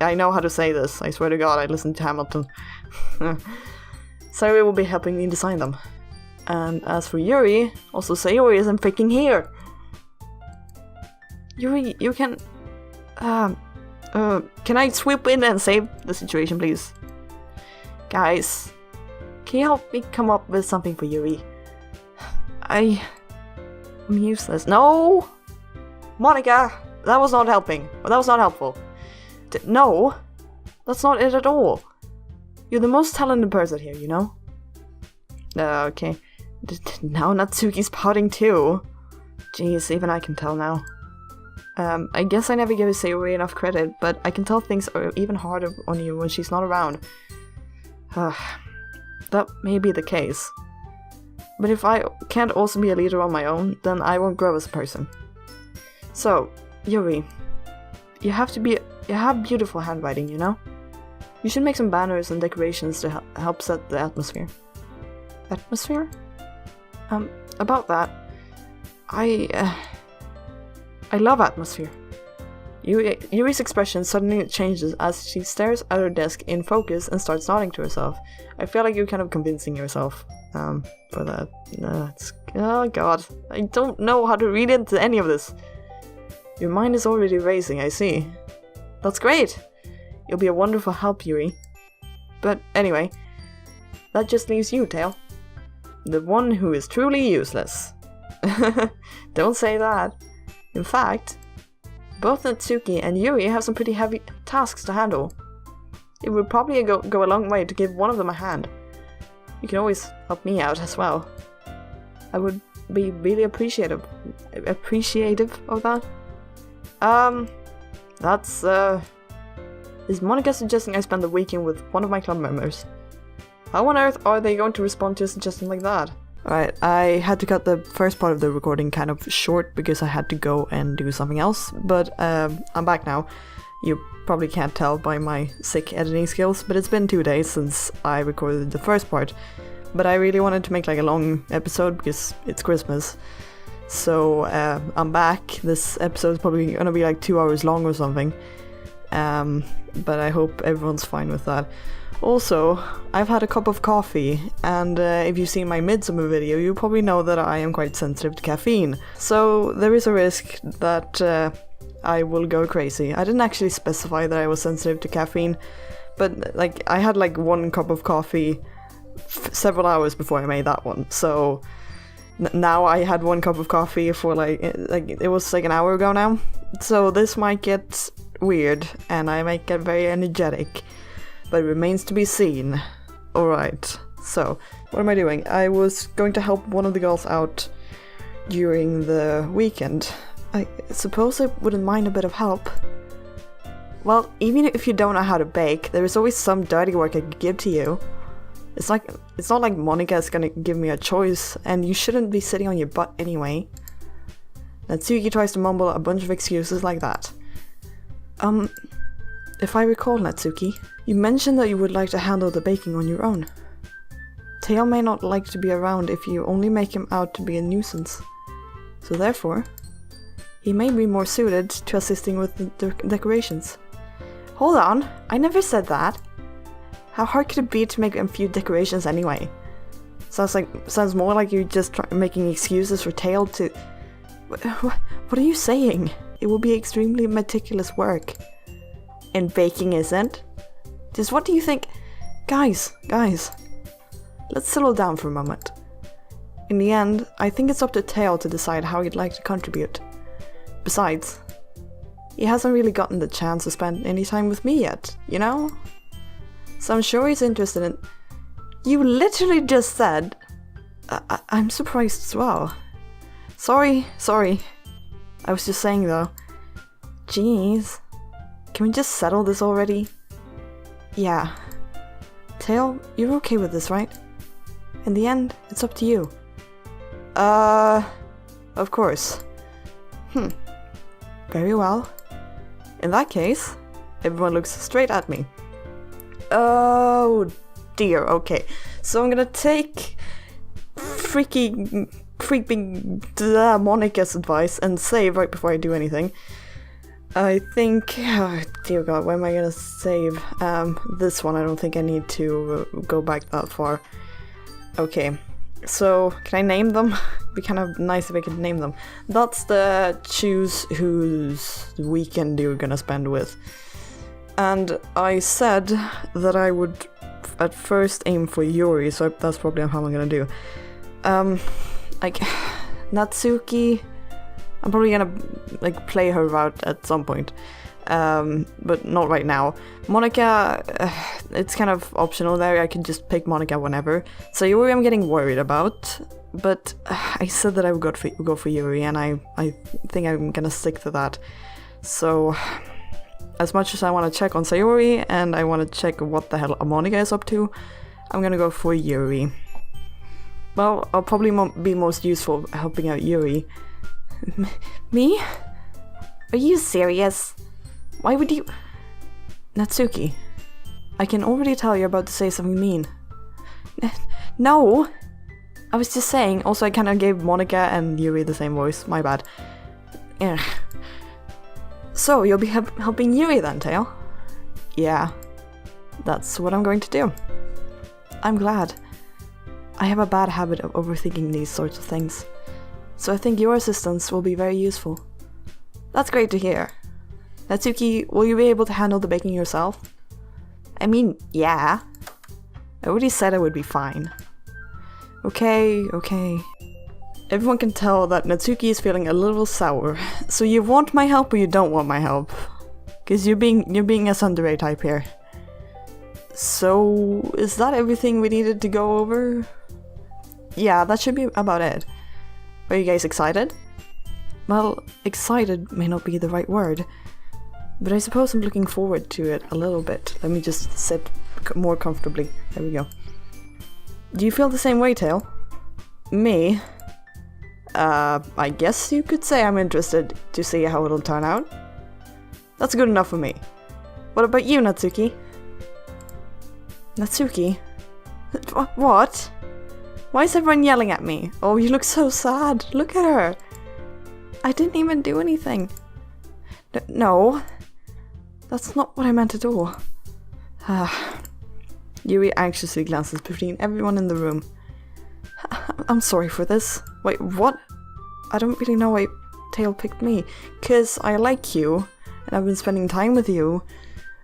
I know how to say this, I swear to god, I listened to Hamilton. Sayuri will be helping me design them. And as for Yuri, also Sayuri isn't freaking here! Yuri, you can... can I swoop in and save the situation, please? Guys, can you help me come up with something for Yuri? I'm useless. No! Monica! That was not helping. That was not helpful. No! That's not it at all. You're the most talented person here, you know? Okay. Now Natsuki's pouting too. Jeez, even I can tell now. I guess I never give Sayori enough credit, but I can tell things are even harder on you when she's not around. That may be the case. But if I can't also be a leader on my own, then I won't grow as a person. So, Yuri, you have beautiful handwriting, you know? You should make some banners and decorations to help set the atmosphere. Atmosphere? About that, I love atmosphere. Yuri's expression suddenly changes as she stares at her desk in focus and starts nodding to herself. I feel like you're kind of convincing yourself, for that. Oh god, I don't know how to read into any of this. Your mind is already racing, I see. That's great! You'll be a wonderful help, Yuri. But anyway, that just leaves you, Tail. The one who is truly useless. Don't say that. In fact, both Natsuki and Yuri have some pretty heavy tasks to handle. It would probably go a long way to give one of them a hand. You can always help me out as well. I would be really appreciative of that. Is Monica suggesting I spend the weekend with one of my club members? How on earth are they going to respond to a suggestion like that? Alright, I had to cut the first part of the recording kind of short because I had to go and do something else, but I'm back now. You probably can't tell by my sick editing skills, but it's been 2 days since I recorded the first part. But I really wanted to make like a long episode because it's Christmas. So I'm back. This episode is probably gonna be like 2 hours long or something. But I hope everyone's fine with that. Also, I've had a cup of coffee, and if you've seen my Midsummer video, you probably know that I am quite sensitive to caffeine. So there is a risk that I will go crazy. I didn't actually specify that I was sensitive to caffeine, but like I had like 1 cup of coffee several hours before I made that one. So now I had 1 cup of coffee for like it was like an hour ago now. So this might get weird, and I might get very energetic. But it remains to be seen. Alright, so, what am I doing? I was going to help one of the girls out during the weekend. I suppose I wouldn't mind a bit of help. Well, even if you don't know how to bake, there is always some dirty work I could give to you. It's not like Monica is gonna give me a choice, and you shouldn't be sitting on your butt anyway. Natsuki tries to mumble a bunch of excuses like that. If I recall, Natsuki, you mentioned that you would like to handle the baking on your own. Tail may not like to be around if you only make him out to be a nuisance. So therefore, he may be more suited to assisting with the decorations. Hold on, I never said that. How hard could it be to make a few decorations anyway? Sounds more like you're just making excuses for Tail to... What are you saying? It will be extremely meticulous work. And baking isn't? Just what do you think? Guys, let's settle down for a moment. In the end, I think it's up to Tail to decide how he'd like to contribute. Besides, he hasn't really gotten the chance to spend any time with me yet, you know? So I'm sure he's interested in... You literally just said... I'm surprised as well. Sorry. I was just saying though. Jeez. Can we just settle this already? Yeah. Tail, you're okay with this, right? In the end, it's up to you. Of course. Very well. In that case, everyone looks straight at me. Oh dear, okay. So I'm gonna take freaking Monica's advice and save right before I do anything. I think, oh dear god, where am I gonna save? This one, I don't think I need to go back that far. Okay, so can I name them? It'd be kind of nice if I could name them. That's the choose whose weekend you're gonna spend with. And I said that I would at first aim for Yuri, so that's probably how I'm gonna do. Like, Natsuki... I'm probably gonna, like, play her route at some point. but not right now. Monica, it's kind of optional there. I can just pick Monica whenever. So Yuri I'm getting worried about, but I said that I would go for Yuri, and I think I'm gonna stick to that. So, as much as I want to check on Sayori, and I want to check what the hell Monica is up to, I'm gonna go for Yuri. Well, I'll probably be most useful helping out Yuri. Me? Are you serious? Why would you... Natsuki, I can already tell you're about to say something mean. No! I was just saying, also I kind of gave Monica and Yuri the same voice, my bad. Ugh. So, you'll be helping Yuri then, Tail? Yeah, that's what I'm going to do. I'm glad. I have a bad habit of overthinking these sorts of things, so I think your assistance will be very useful. That's great to hear. Natsuki, will you be able to handle the baking yourself? I mean, yeah. I already said I would be fine. Okay. Everyone can tell that Natsuki is feeling a little sour. So you want my help or you don't want my help? Because you're being a tsundere type here. So, is that everything we needed to go over? Yeah, that should be about it. Are you guys excited? Well, excited may not be the right word, but I suppose I'm looking forward to it a little bit. Let me just sit more comfortably. There we go. Do you feel the same way, Tail? Me? I guess you could say I'm interested to see how it'll turn out. That's good enough for me. What about you, Natsuki? Natsuki? What? Why is everyone yelling at me? Oh, you look so sad. Look at her. I didn't even do anything. No. That's not what I meant at all. Yuri anxiously glances between everyone in the room. I'm sorry for this. Wait, what? I don't really know why Tail picked me. 'Cause I like you, and I've been spending time with you.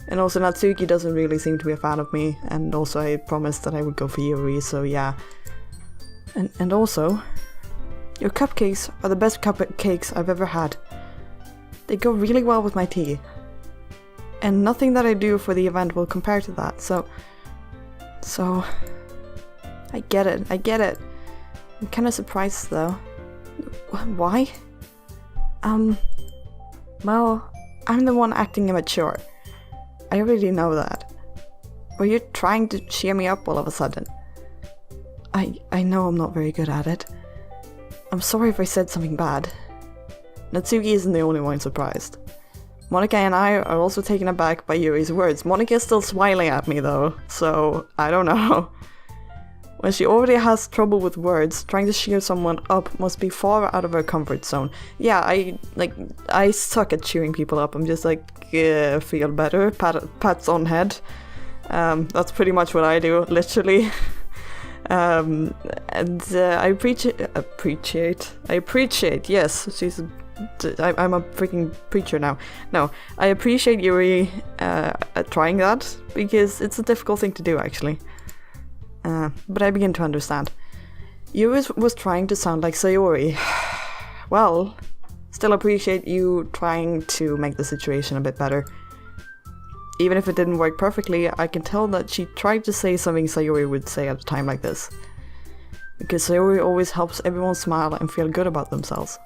And also Natsuki doesn't really seem to be a fan of me, and also I promised that I would go for Yuri, so yeah. And also, your cupcakes are the best cupcakes I've ever had. They go really well with my tea. And nothing that I do for the event will compare to that, so... I get it. I'm kinda surprised though. Why? Well, I'm the one acting immature. I already know that. But you're trying to cheer me up all of a sudden. I know I'm not very good at it. I'm sorry if I said something bad. Natsuki isn't the only one surprised. Monica and I are also taken aback by Yuri's words. Monica is still smiling at me though, so I don't know. When she already has trouble with words, trying to cheer someone up must be far out of her comfort zone. Yeah, I suck at cheering people up. I'm just like, feel better, pats on head. That's pretty much what I do, literally. I appreciate, yes, I'm a freaking preacher now. No, I appreciate Yuri trying that, because it's a difficult thing to do, actually. But I begin to understand. Yuri was trying to sound like Sayori. Well, still appreciate you trying to make the situation a bit better. Even if it didn't work perfectly, I can tell that she tried to say something Sayori would say at a time like this. Because Sayori always helps everyone smile and feel good about themselves.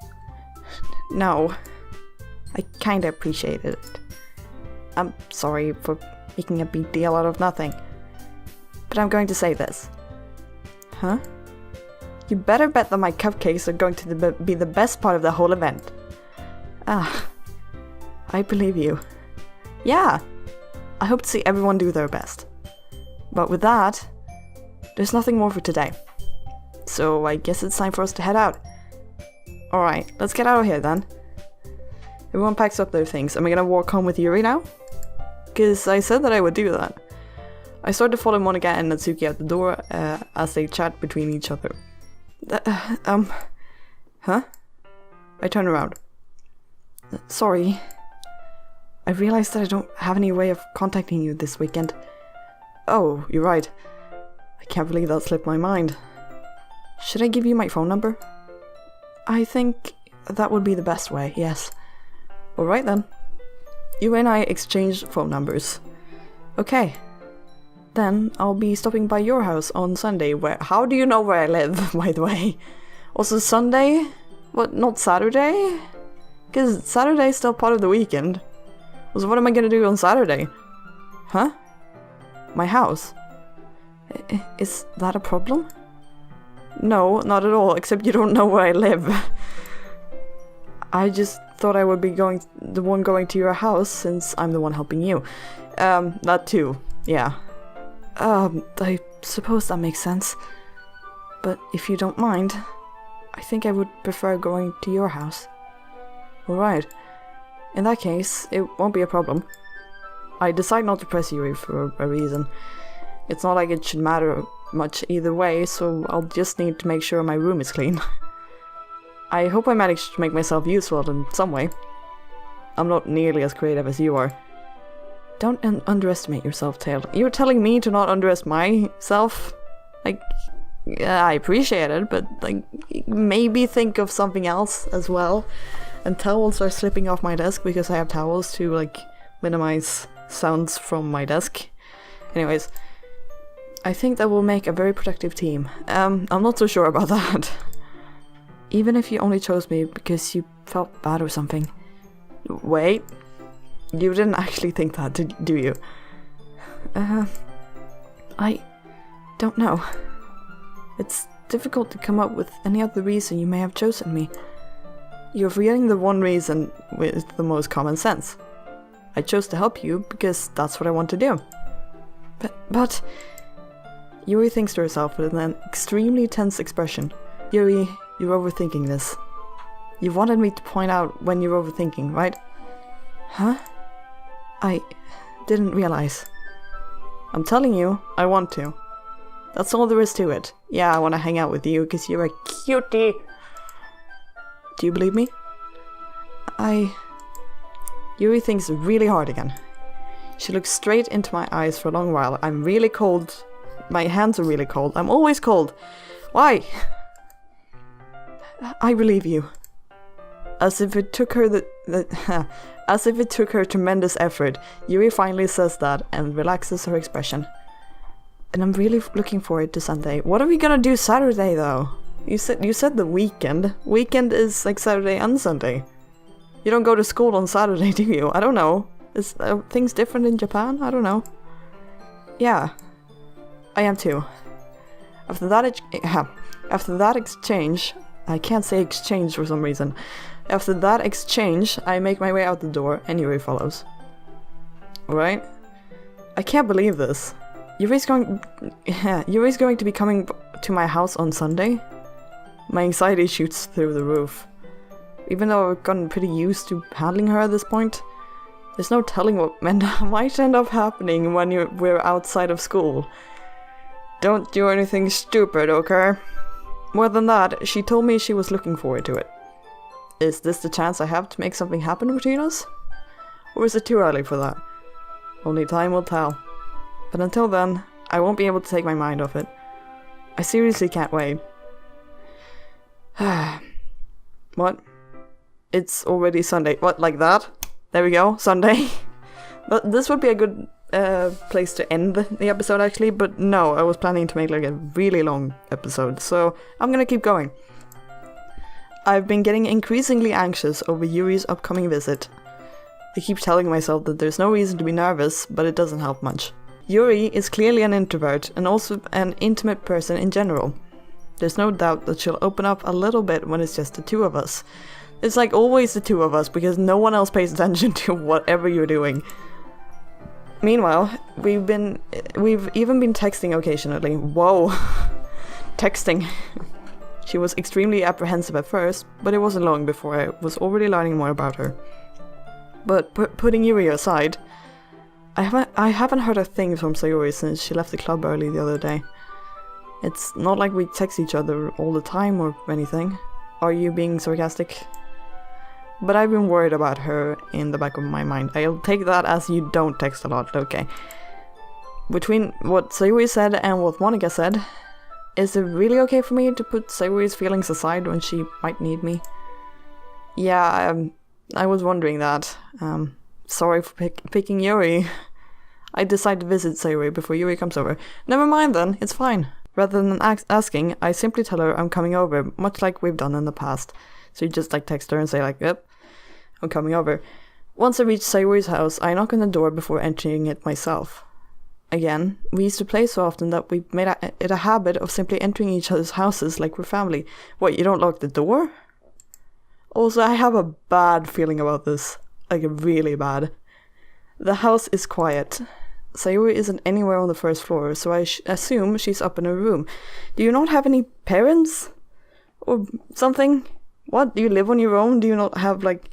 No, I kinda appreciated it. I'm sorry for making a big deal out of nothing. But I'm going to say this. Huh? You better bet that my cupcakes are going to be the best part of the whole event. I believe you. Yeah, I hope to see everyone do their best. But with that, there's nothing more for today. So I guess it's time for us to head out. Alright, let's get out of here then. Everyone packs up their things. Am I gonna walk home with Yuri now? Because I said that I would do that. I start to follow Monica and Natsuki out the door as they chat between each other. Huh? I turn around. Sorry. I realized that I don't have any way of contacting you this weekend. Oh, you're right. I can't believe that slipped my mind. Should I give you my phone number? I think that would be the best way, yes. Alright then. You and I exchanged phone numbers. Okay. Then I'll be stopping by your house on Sunday. How do you know where I live, by the way? Also Sunday? What, not Saturday? Because Saturday is still part of the weekend. So what am I gonna do on Saturday? Huh? My house? Is that a problem? No, not at all, except you don't know where I live. I just thought I would be the one going to your house since I'm the one helping you. That too, yeah. I suppose that makes sense. But if you don't mind, I think I would prefer going to your house. Alright. In that case, it won't be a problem. I decide not to press Yuri for a reason. It's not like it should matter much either way, so I'll just need to make sure my room is clean. I hope I managed to make myself useful in some way. I'm not nearly as creative as you are. Don't underestimate yourself, Tail. You're telling me to not underestimate myself? Like, yeah, I appreciate it, but like, maybe think of something else as well. And towels are slipping off my desk because I have towels to like minimize sounds from my desk. Anyways, I think that will make a very productive team. I'm not so sure about that. Even if you only chose me because you felt bad or something. Wait, you didn't actually think that, do you? I don't know. It's difficult to come up with any other reason you may have chosen me. You're forgetting the one reason with the most common sense. I chose to help you because that's what I want to do. But... Yuri thinks to herself with an extremely tense expression. Yuri, you're overthinking this. You wanted me to point out when you're overthinking, right? Huh? I didn't realize. I'm telling you, I want to. That's all there is to it. Yeah, I want to hang out with you because you're a cutie. Do you believe me? Yuri thinks really hard again. She looks straight into my eyes for a long while. I'm really cold. My hands are really cold. I'm always cold. Why? I believe you. As if it took her as if it took her tremendous effort, Yuri finally says that and relaxes her expression. And I'm really looking forward to Sunday. What are we gonna do Saturday though? You said the weekend. Weekend is like Saturday and Sunday. You don't go to school on Saturday, do you? I don't know. Is things different in Japan? I don't know. Yeah, I am too. After that exchange, I can't say exchange for some reason. After that exchange, I make my way out the door and Yuri follows. Alright? I can't believe this. Yuri's going to be coming to my house on Sunday? My anxiety shoots through the roof. Even though I've gotten pretty used to handling her at this point, there's no telling what might end up happening when we're outside of school. Don't do anything stupid, okay? More than that, she told me she was looking forward to it. Is this the chance I have to make something happen between us? Or is it too early for that? Only time will tell. But until then, I won't be able to take my mind off it. I seriously can't wait. What? It's already Sunday. What, like that? There we go, Sunday. But this would be a good place to end the episode actually, but no, I was planning to make like a really long episode, so I'm gonna keep going. I've been getting increasingly anxious over Yuri's upcoming visit. I keep telling myself that there's no reason to be nervous, but it doesn't help much. Yuri is clearly an introvert and also an intimate person in general. There's no doubt that she'll open up a little bit when it's just the two of us. It's like always the two of us because no one else pays attention to whatever you're doing. Meanwhile, we've even been texting occasionally. Whoa. Texting. She was extremely apprehensive at first, but it wasn't long before I was already learning more about her. But putting Yuri aside, I haven't heard a thing from Sayuri since she left the club early the other day. It's not like we text each other all the time or anything. Are you being sarcastic? But I've been worried about her in the back of my mind. I'll take that as you don't text a lot, okay. Between what Sayuri said and what Monica said, is it really okay for me to put Sayuri's feelings aside when she might need me? Yeah, I was wondering that. sorry for picking Yuri. I decide to visit Sayuri before Yuri comes over. Never mind then, it's fine. Rather than asking, I simply tell her I'm coming over, much like we've done in the past. So you just like text her and say like, yep, I'm coming over. Once I reach Sayuri's house, I knock on the door before entering it myself. Again, we used to play so often that we made it a habit of simply entering each other's houses like we're family. What, you don't lock the door? Also, I have a bad feeling about this. Like, really bad. The house is quiet. Sayuri isn't anywhere on the first floor, so I assume she's up in her room. Do you not have any parents? Or something? What? Do you live on your own? Do you not have, like...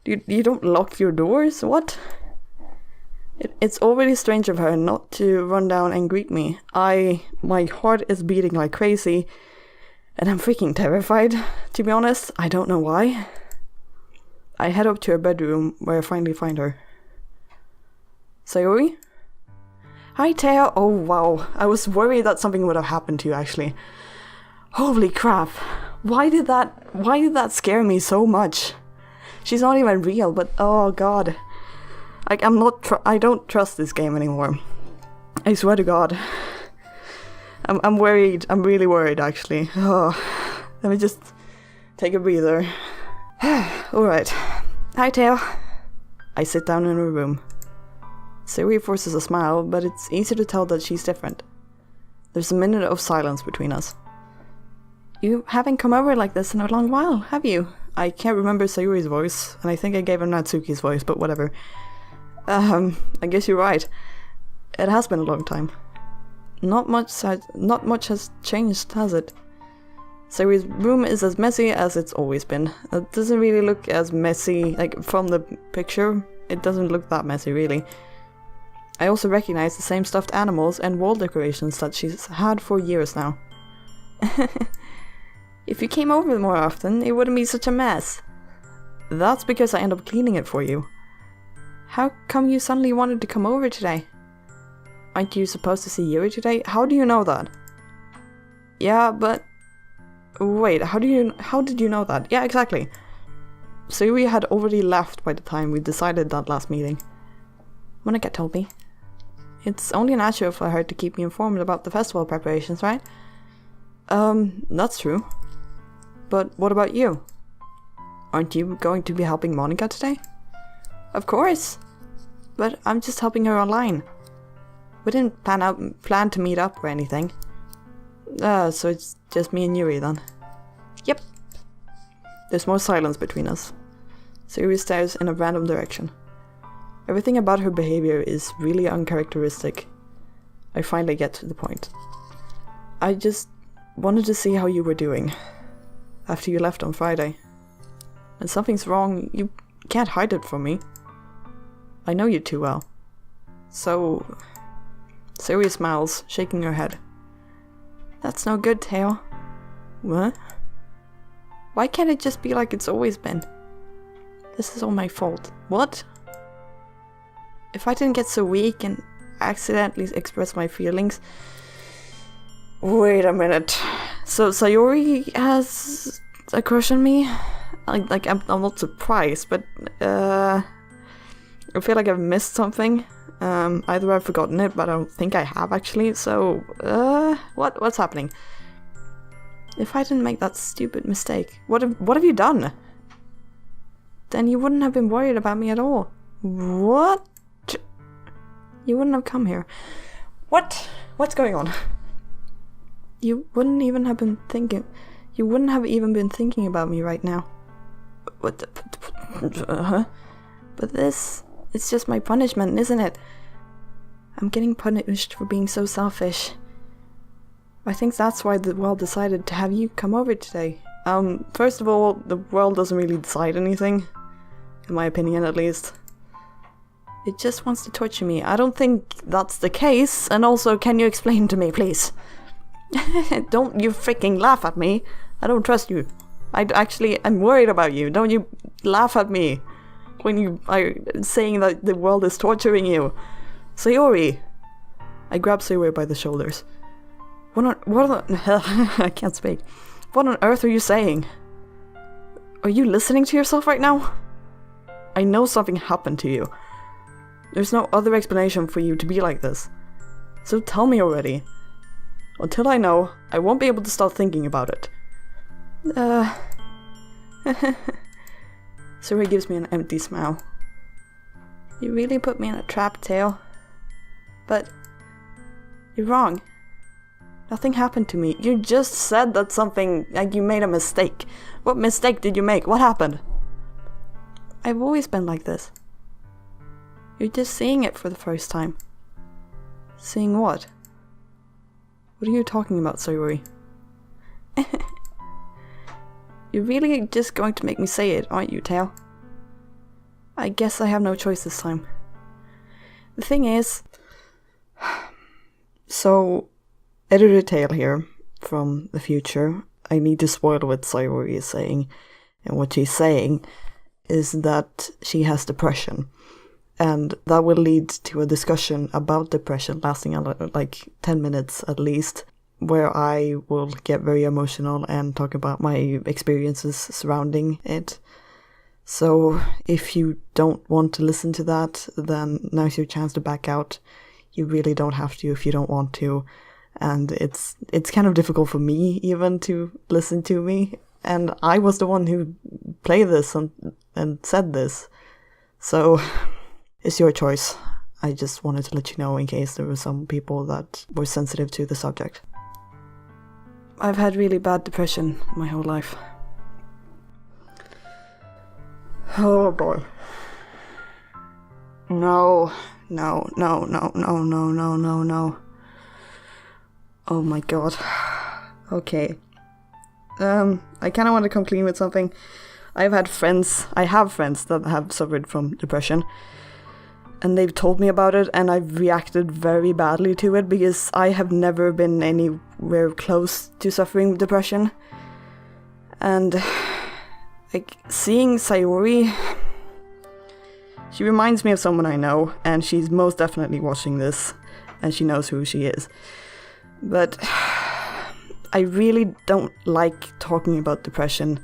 You don't lock your doors? What? It's already strange of her not to run down and greet me. My heart is beating like crazy, and I'm freaking terrified, to be honest. I don't know why. I head up to her bedroom, where I finally find her. Sayuri? Hi, Teo. Oh, wow. I was worried that something would have happened to you, actually. Holy crap. Why did that scare me so much? She's not even real, but oh god. Like, I don't trust this game anymore. I swear to god. I'm worried. I'm really worried, actually. Oh, let me just take a breather. Alright. Hi, Teo. I sit down in her room. Sayuri forces a smile, but it's easy to tell that she's different. There's a minute of silence between us. You haven't come over like this in a long while, have you? I can't remember Sayuri's voice, and I think I gave her Natsuki's voice, but whatever. I guess you're right. It has been a long time. Not much has changed, has it? Sayuri's room is as messy as it's always been. It doesn't really look as messy, like, from the picture. It doesn't look that messy, really. I also recognize the same stuffed animals and wall decorations that she's had for years now. If you came over more often, it wouldn't be such a mess. That's because I end up cleaning it for you. How come you suddenly wanted to come over today? Aren't you supposed to see Yuri today? How do you know that? Yeah, but... Wait, how did you know that? Yeah, exactly. Sayuri had already left by the time we decided that last meeting. Monika told me. It's only natural for her to keep me informed about the festival preparations, right? That's true. But what about you? Aren't you going to be helping Monika today? Of course! But I'm just helping her online. We didn't plan to meet up or anything. So it's just me and Yuri then. Yep. There's more silence between us. Sayuri stares in a random direction. Everything about her behavior is really uncharacteristic. I finally get to the point. I just wanted to see how you were doing after you left on Friday. When something's wrong, you can't hide it from me. I know you too well. So... Sayuri smiles, shaking her head. That's no good, Teo. What? Why can't it just be like it's always been? This is all my fault. What? If I didn't get so weak and accidentally express my feelings... Wait a minute. So Sayuri has a crush on me? I'm not surprised, but I feel like I've missed something. Either I've forgotten it, but I don't think I have actually. So what's happening? If I didn't make that stupid mistake, what have you done? Then you wouldn't have been worried about me at all. What? You wouldn't have come here. What? What's going on? You wouldn't even have been thinking. You wouldn't have even been thinking about me right now. What the... But this... It's just my punishment, isn't it? I'm getting punished for being so selfish. I think that's why the world decided to have you come over today. First of all, the world doesn't really decide anything. In my opinion, at least. It just wants to torture me. I don't think that's the case. And also, can you explain to me, please? Don't you freaking laugh at me. I don't trust you. I'm worried about you. Don't you laugh at me when you are saying that the world is torturing you. Sayuri! I grab Sayuri by the shoulders. I can't speak. What on earth are you saying? Are you listening to yourself right now? I know something happened to you. There's no other explanation for you to be like this. So tell me already. Until I know, I won't be able to start thinking about it. Sayori gives me an empty smile. You really put me in a trap, Tail. But you're wrong. Nothing happened to me. You just said that something, like you made a mistake. What mistake did you make? What happened? I've always been like this. You're just seeing it for the first time. Seeing what? What are you talking about, Sayori? You're really just going to make me say it, aren't you, Tail? I guess I have no choice this time. The thing is... So, Editor Tail here, from the future. I need to spoil what Sayori is saying. And what she's saying is that she has depression. And that will lead to a discussion about depression lasting like 10 minutes at least, where I will get very emotional and talk about my experiences surrounding it. So if you don't want to listen to that, then now's your chance to back out. You really don't have to if you don't want to. And it's kind of difficult for me even to listen to me. And I was the one who played this and said this. So it's your choice. I just wanted to let you know in case there were some people that were sensitive to the subject. I've had really bad depression my whole life. Oh boy. No. Oh my god. Okay. I kind of want to come clean with something. I have friends that have suffered from depression. And they've told me about it, and I've reacted very badly to it because I have never been anywhere close to suffering depression. And, like, seeing Sayori, she reminds me of someone I know, and she's most definitely watching this, and she knows who she is. But I really don't like talking about depression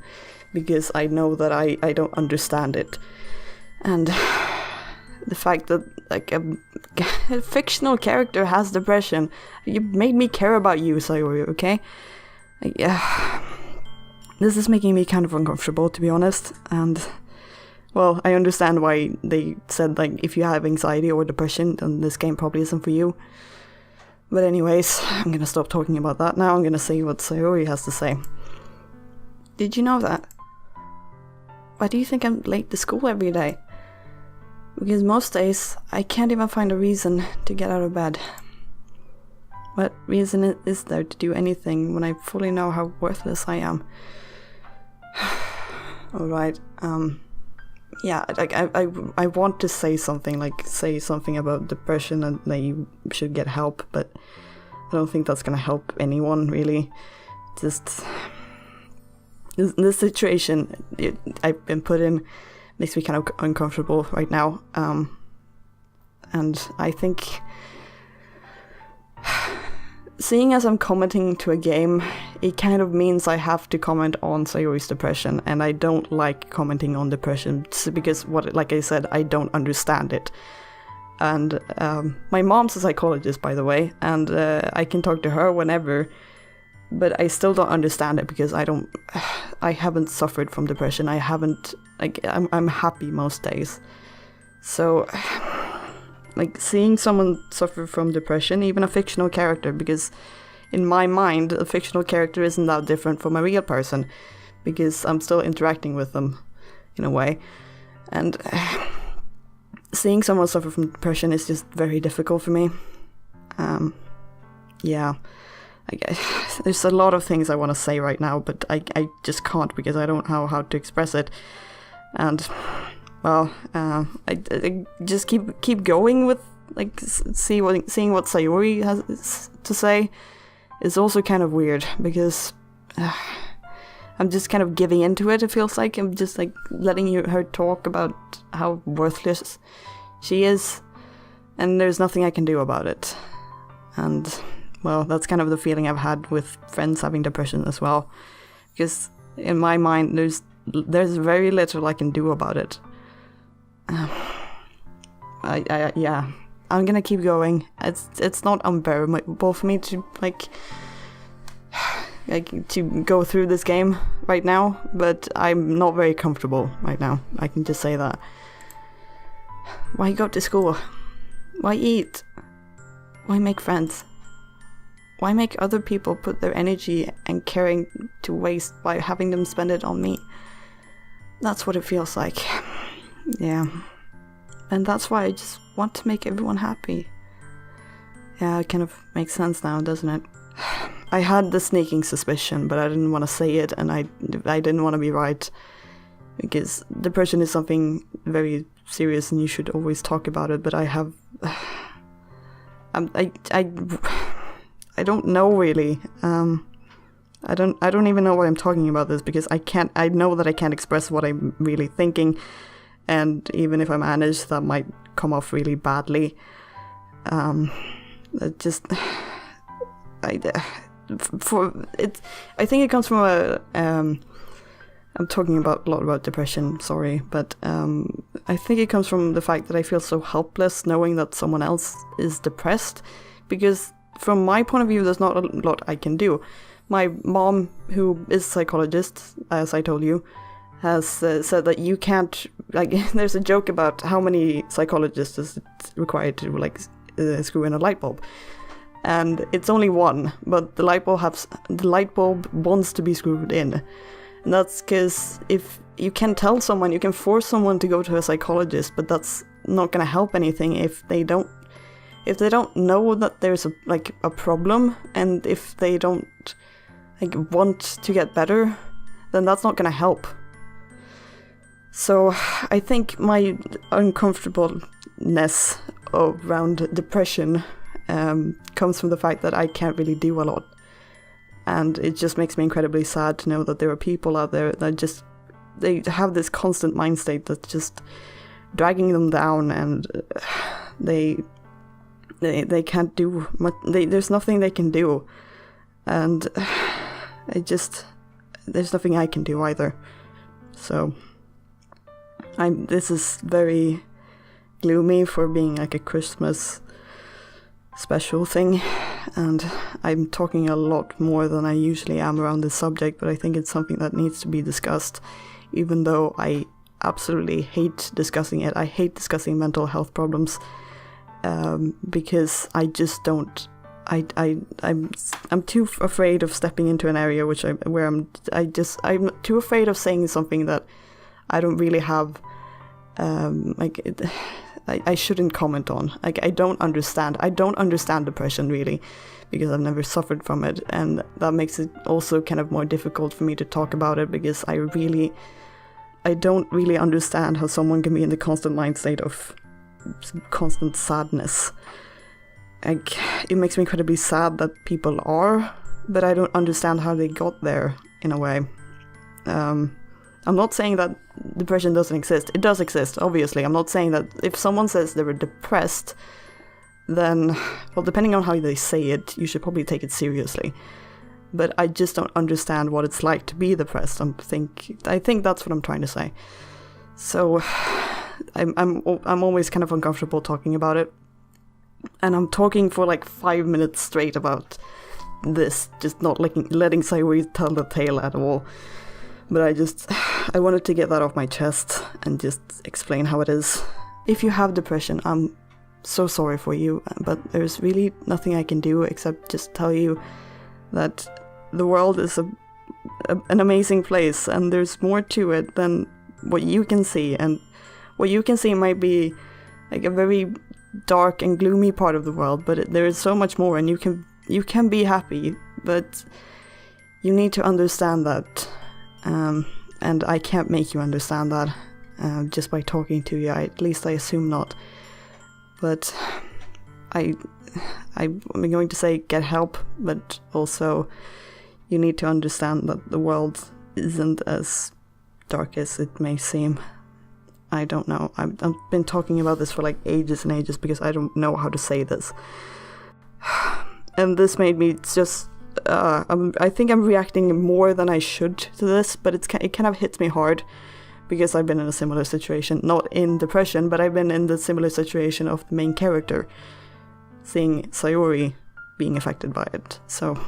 because I know that I don't understand it. And the fact that like a fictional character has depression, you made me care about you, Sayori, okay? Yeah. This is making me kind of uncomfortable, to be honest. And well, I understand why they said like if you have anxiety or depression, then this game probably isn't for you. But anyways, I'm gonna stop talking about that now. I'm gonna say what Sayori has to say. Did you know that? Why do you think I'm late to school every day? Because most days, I can't even find a reason to get out of bed. What reason is there to do anything when I fully know how worthless I am? Alright, yeah, like, I want to say something about depression and that you should get help, but I don't think that's gonna help anyone, really. Just... This situation I've been put in makes me kind of uncomfortable right now. And I think... Seeing as I'm commenting to a game, it kind of means I have to comment on Sayori's depression, and I don't like commenting on depression because, like I said, I don't understand it. And my mom's a psychologist, by the way, and I can talk to her whenever, but I still don't understand it because I haven't suffered from depression. I haven't, like, I'm happy most days. So, like, seeing someone suffer from depression, even a fictional character, because in my mind, a fictional character isn't that different from a real person, because I'm still interacting with them, in a way. And seeing someone suffer from depression is just very difficult for me. Yeah. There's a lot of things I want to say right now, but I just can't because I don't know how to express it. And, well, I just keep going with, like, seeing what Sayori has to say is also kind of weird because I'm just kind of giving into it. It feels like I'm just, like, letting her talk about how worthless she is, and there's nothing I can do about it. And, well, that's kind of the feeling I've had with friends having depression as well, because in my mind there's very little I can do about it. Yeah, I'm gonna keep going. It's not unbearable for me to like to go through this game right now, but I'm not very comfortable right now. I can just say that. Why go to school? Why eat? Why make friends? Why make other people put their energy and caring to waste by having them spend it on me? That's what it feels like. Yeah. And that's why I just want to make everyone happy. Yeah, it kind of makes sense now, doesn't it? I had the sneaking suspicion, but I didn't want to say it, and I didn't want to be right. Because depression is something very serious and you should always talk about it, but I have... I don't know really. I don't even know what I'm talking about this, because I know that I can't express what I'm really thinking, and even if I manage, that might come off really badly. I think it comes from I'm talking a lot about depression, sorry, but I think it comes from the fact that I feel so helpless knowing that someone else is depressed, because from my point of view, there's not a lot I can do. My mom, who is a psychologist, as I told you, has said that you can't, like, there's a joke about how many psychologists is it required to, like, screw in a light bulb. And it's only one, but the light bulb wants to be screwed in. And that's because if you can tell someone, you can force someone to go to a psychologist, but that's not going to help anything if they don't know that there's a problem, and if they don't want to get better, then that's not going to help. So I think my uncomfortableness around depression comes from the fact that I can't really do a lot. And it just makes me incredibly sad to know that there are people out there that they have this constant mind state that's just dragging them down, and they can't do much. There's nothing they can do, and there's nothing I can do either. So this is very gloomy for being like a Christmas special thing, and I'm talking a lot more than I usually am around this subject, but I think it's something that needs to be discussed, even though I absolutely hate discussing it. I hate discussing mental health problems, because I just don't. I'm too afraid of stepping into an area I'm too afraid of saying something that I don't really have. I shouldn't comment on. Like, I don't understand depression really, because I've never suffered from it, and that makes it also kind of more difficult for me to talk about it, because I don't really understand how someone can be in the constant mind state of constant sadness. Like, it makes me incredibly sad that people are, but I don't understand how they got there in a way. I'm not saying that depression doesn't exist. It does exist, obviously. I'm not saying that if someone says they were depressed, then, well, depending on how they say it, you should probably take it seriously. But I just don't understand what it's like to be depressed. I think that's what I'm trying to say. So I'm always kind of uncomfortable talking about it. And I'm talking for like 5 minutes straight about this, just not letting Sayuri tell the tale at all. But I wanted to get that off my chest and just explain how it is. If you have depression, I'm so sorry for you, but there's really nothing I can do except just tell you that the world is an amazing place, and there's more to it than what you can see. And what you can see might be like a very dark and gloomy part of the world, but there is so much more, and you can be happy, but you need to understand that. And I can't make you understand that just by talking to you. At least I assume not. But I'm going to say get help, but also you need to understand that the world isn't as dark as it may seem. I don't know. I've been talking about this for like ages and ages because I don't know how to say this. And this made me just... I think I'm reacting more than I should to this, but it kind of hits me hard because I've been in a similar situation, not in depression, but I've been in the similar situation of the main character, seeing Sayori being affected by it. So,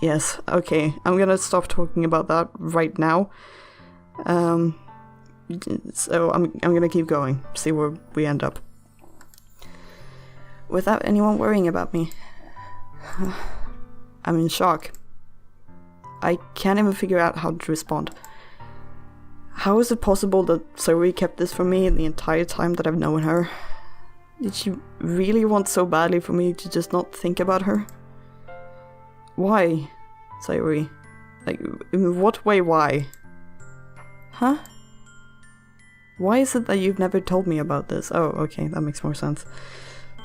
yes, okay, I'm gonna stop talking about that right now. So I'm gonna keep going, see where we end up. Without anyone worrying about me. I'm in shock. I can't even figure out how to respond. How is it possible that Sayori kept this from me the entire time that I've known her? Did she really want so badly for me to just not think about her? Why, Sayori? Like, in what way, why? Huh? Why is it that you've never told me about this? Oh, okay, that makes more sense.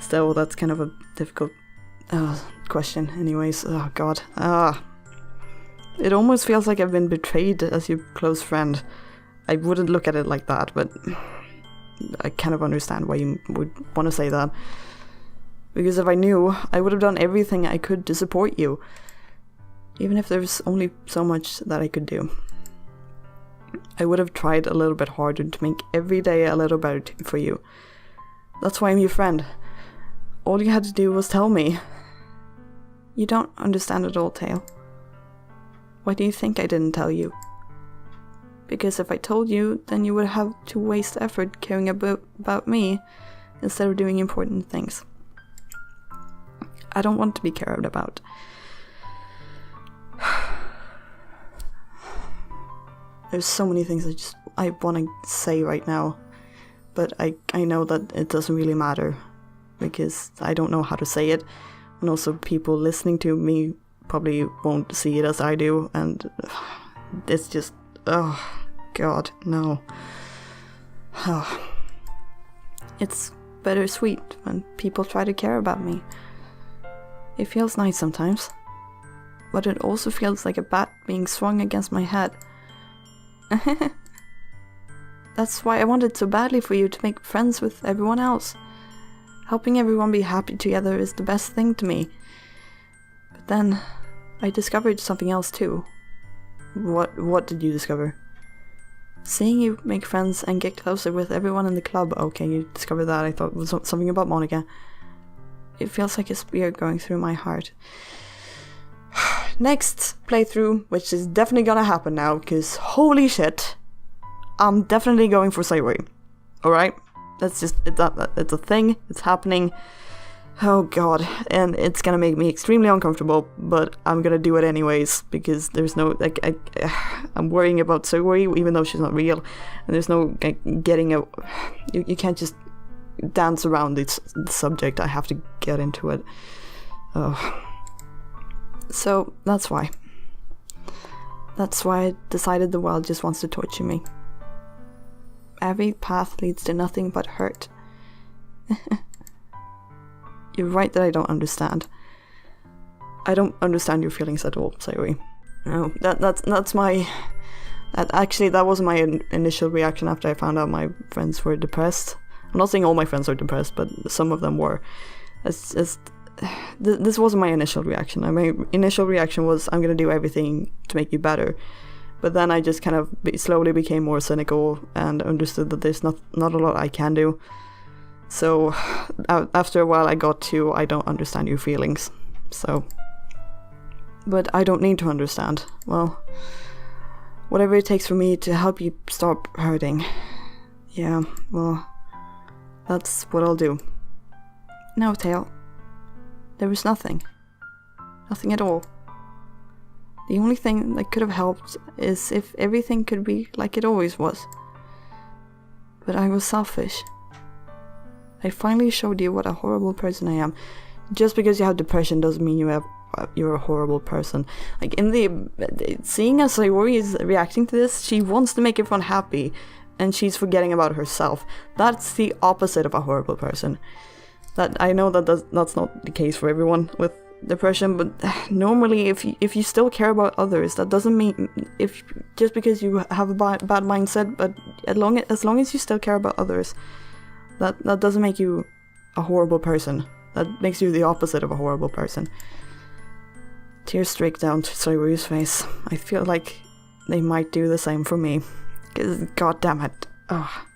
Still, that's kind of a difficult question anyways. Oh god. It almost feels like I've been betrayed as your close friend. I wouldn't look at it like that, but I kind of understand why you would want to say that. Because if I knew, I would have done everything I could to support you. Even if there's only so much that I could do. I would have tried a little bit harder to make every day a little better for you. That's why I'm your friend. All you had to do was tell me. You don't understand at all, Tail. Why do you think I didn't tell you? Because if I told you, then you would have to waste effort caring about me instead of doing important things. I don't want to be cared about. There's so many things I want to say right now, but I know that it doesn't really matter because I don't know how to say it, and also people listening to me probably won't see it as I do, and it's just, oh god, no. It's bittersweet when people try to care about me. It feels nice sometimes, but it also feels like a bat being swung against my head. That's why I wanted so badly for you to make friends with everyone else. Helping everyone be happy together is the best thing to me. But then, I discovered something else too. What did you discover? Seeing you make friends and get closer with everyone in the club. Okay, you discovered that. I thought it was something about Monica. It feels like a spear going through my heart. Next playthrough, which is definitely gonna happen now, because holy shit, I'm definitely going for Sayori. Alright? That's just, it's a thing, it's happening. Oh god, and it's gonna make me extremely uncomfortable, but I'm gonna do it anyways, because there's no, like, I'm worrying about Sayori, even though she's not real, and there's no getting a, you can't just dance around the subject, I have to get into it. Oh. So, that's why. That's why I decided the world just wants to torture me. Every path leads to nothing but hurt. You're right that I don't understand. I don't understand your feelings at all, Sayori. No, that's my... That wasn't my initial reaction after I found out my friends were depressed. I'm not saying all my friends are depressed, but some of them were. This wasn't my initial reaction. My initial reaction was, I'm gonna do everything to make you better. But then I just kind of slowly became more cynical and understood that there's not a lot I can do. So after a while I got to, I don't understand your feelings. So, but I don't need to understand. Well, whatever it takes for me to help you stop hurting. Yeah, well, that's what I'll do. No, Tail. There was nothing. Nothing at all. The only thing that could have helped is if everything could be like it always was. But I was selfish. I finally showed you what a horrible person I am. Just because you have depression doesn't mean you're a horrible person. Like in seeing as Sayori is reacting to this, she wants to make everyone happy, and she's forgetting about herself. That's the opposite of a horrible person. That I know that's not the case for everyone with depression, but normally if you still care about others, that doesn't mean just because you have a bad mindset, but as long as you still care about others, that doesn't make you a horrible person. That makes you the opposite of a horrible person. Tears streak down to Sayori's face. I feel like they might do the same for me. God damn it. Ugh.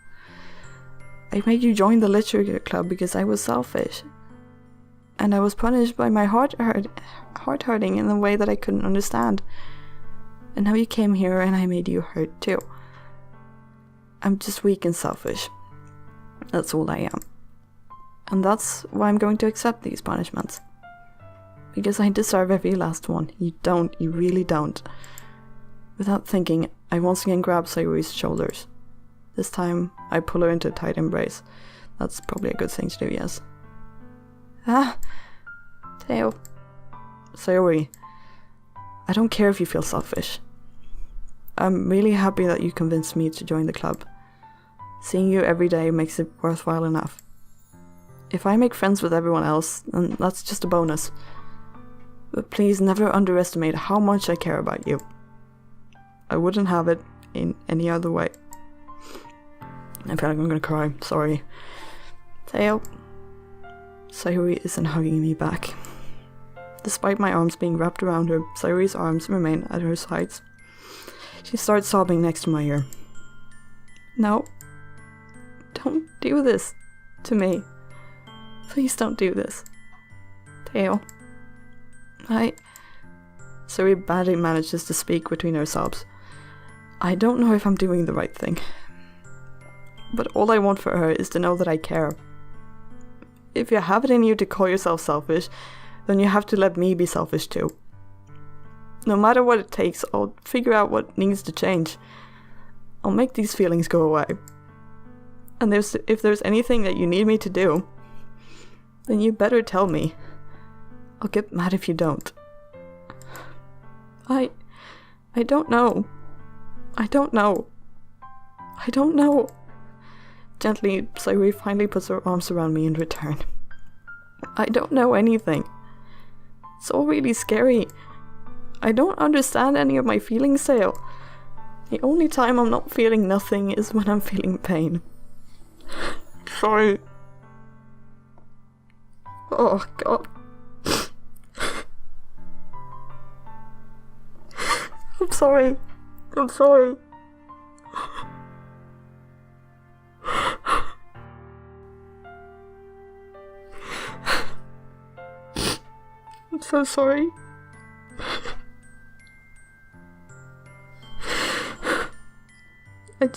I made you join the literature club because I was selfish. And I was punished by my heart hurting in a way that I couldn't understand. And now you came here and I made you hurt too. I'm just weak and selfish. That's all I am. And that's why I'm going to accept these punishments. Because I deserve every last one. You don't. You really don't. Without thinking, I once again grab Sayuri's shoulders. This time, I pull her into a tight embrace. That's probably a good thing to do, yes. Teo. Sayuri. I don't care if you feel selfish. I'm really happy that you convinced me to join the club. Seeing you every day makes it worthwhile enough. If I make friends with everyone else, then that's just a bonus. But please never underestimate how much I care about you. I wouldn't have it in any other way. I feel like I'm gonna cry, sorry. Teo. Sayuri isn't hugging me back. Despite my arms being wrapped around her, Sayuri's arms remain at her sides. She starts sobbing next to my ear. No. Don't do this to me. Please don't do this. Teo. Sayuri badly manages to speak between her sobs. I don't know if I'm doing the right thing. But all I want for her is to know that I care. If you have it in you to call yourself selfish, then you have to let me be selfish too. No matter what it takes, I'll figure out what needs to change. I'll make these feelings go away. And if there's anything that you need me to do, then you better tell me. I'll get mad if you don't. I don't know. I don't know. I don't know. Gently, Sayuri finally puts her arms around me in return. I don't know anything. It's all really scary. I don't understand any of my feelings, Sail. The only time I'm not feeling nothing is when I'm feeling pain. Sorry. Oh, God. I'm sorry. I'm sorry. I'm so sorry. It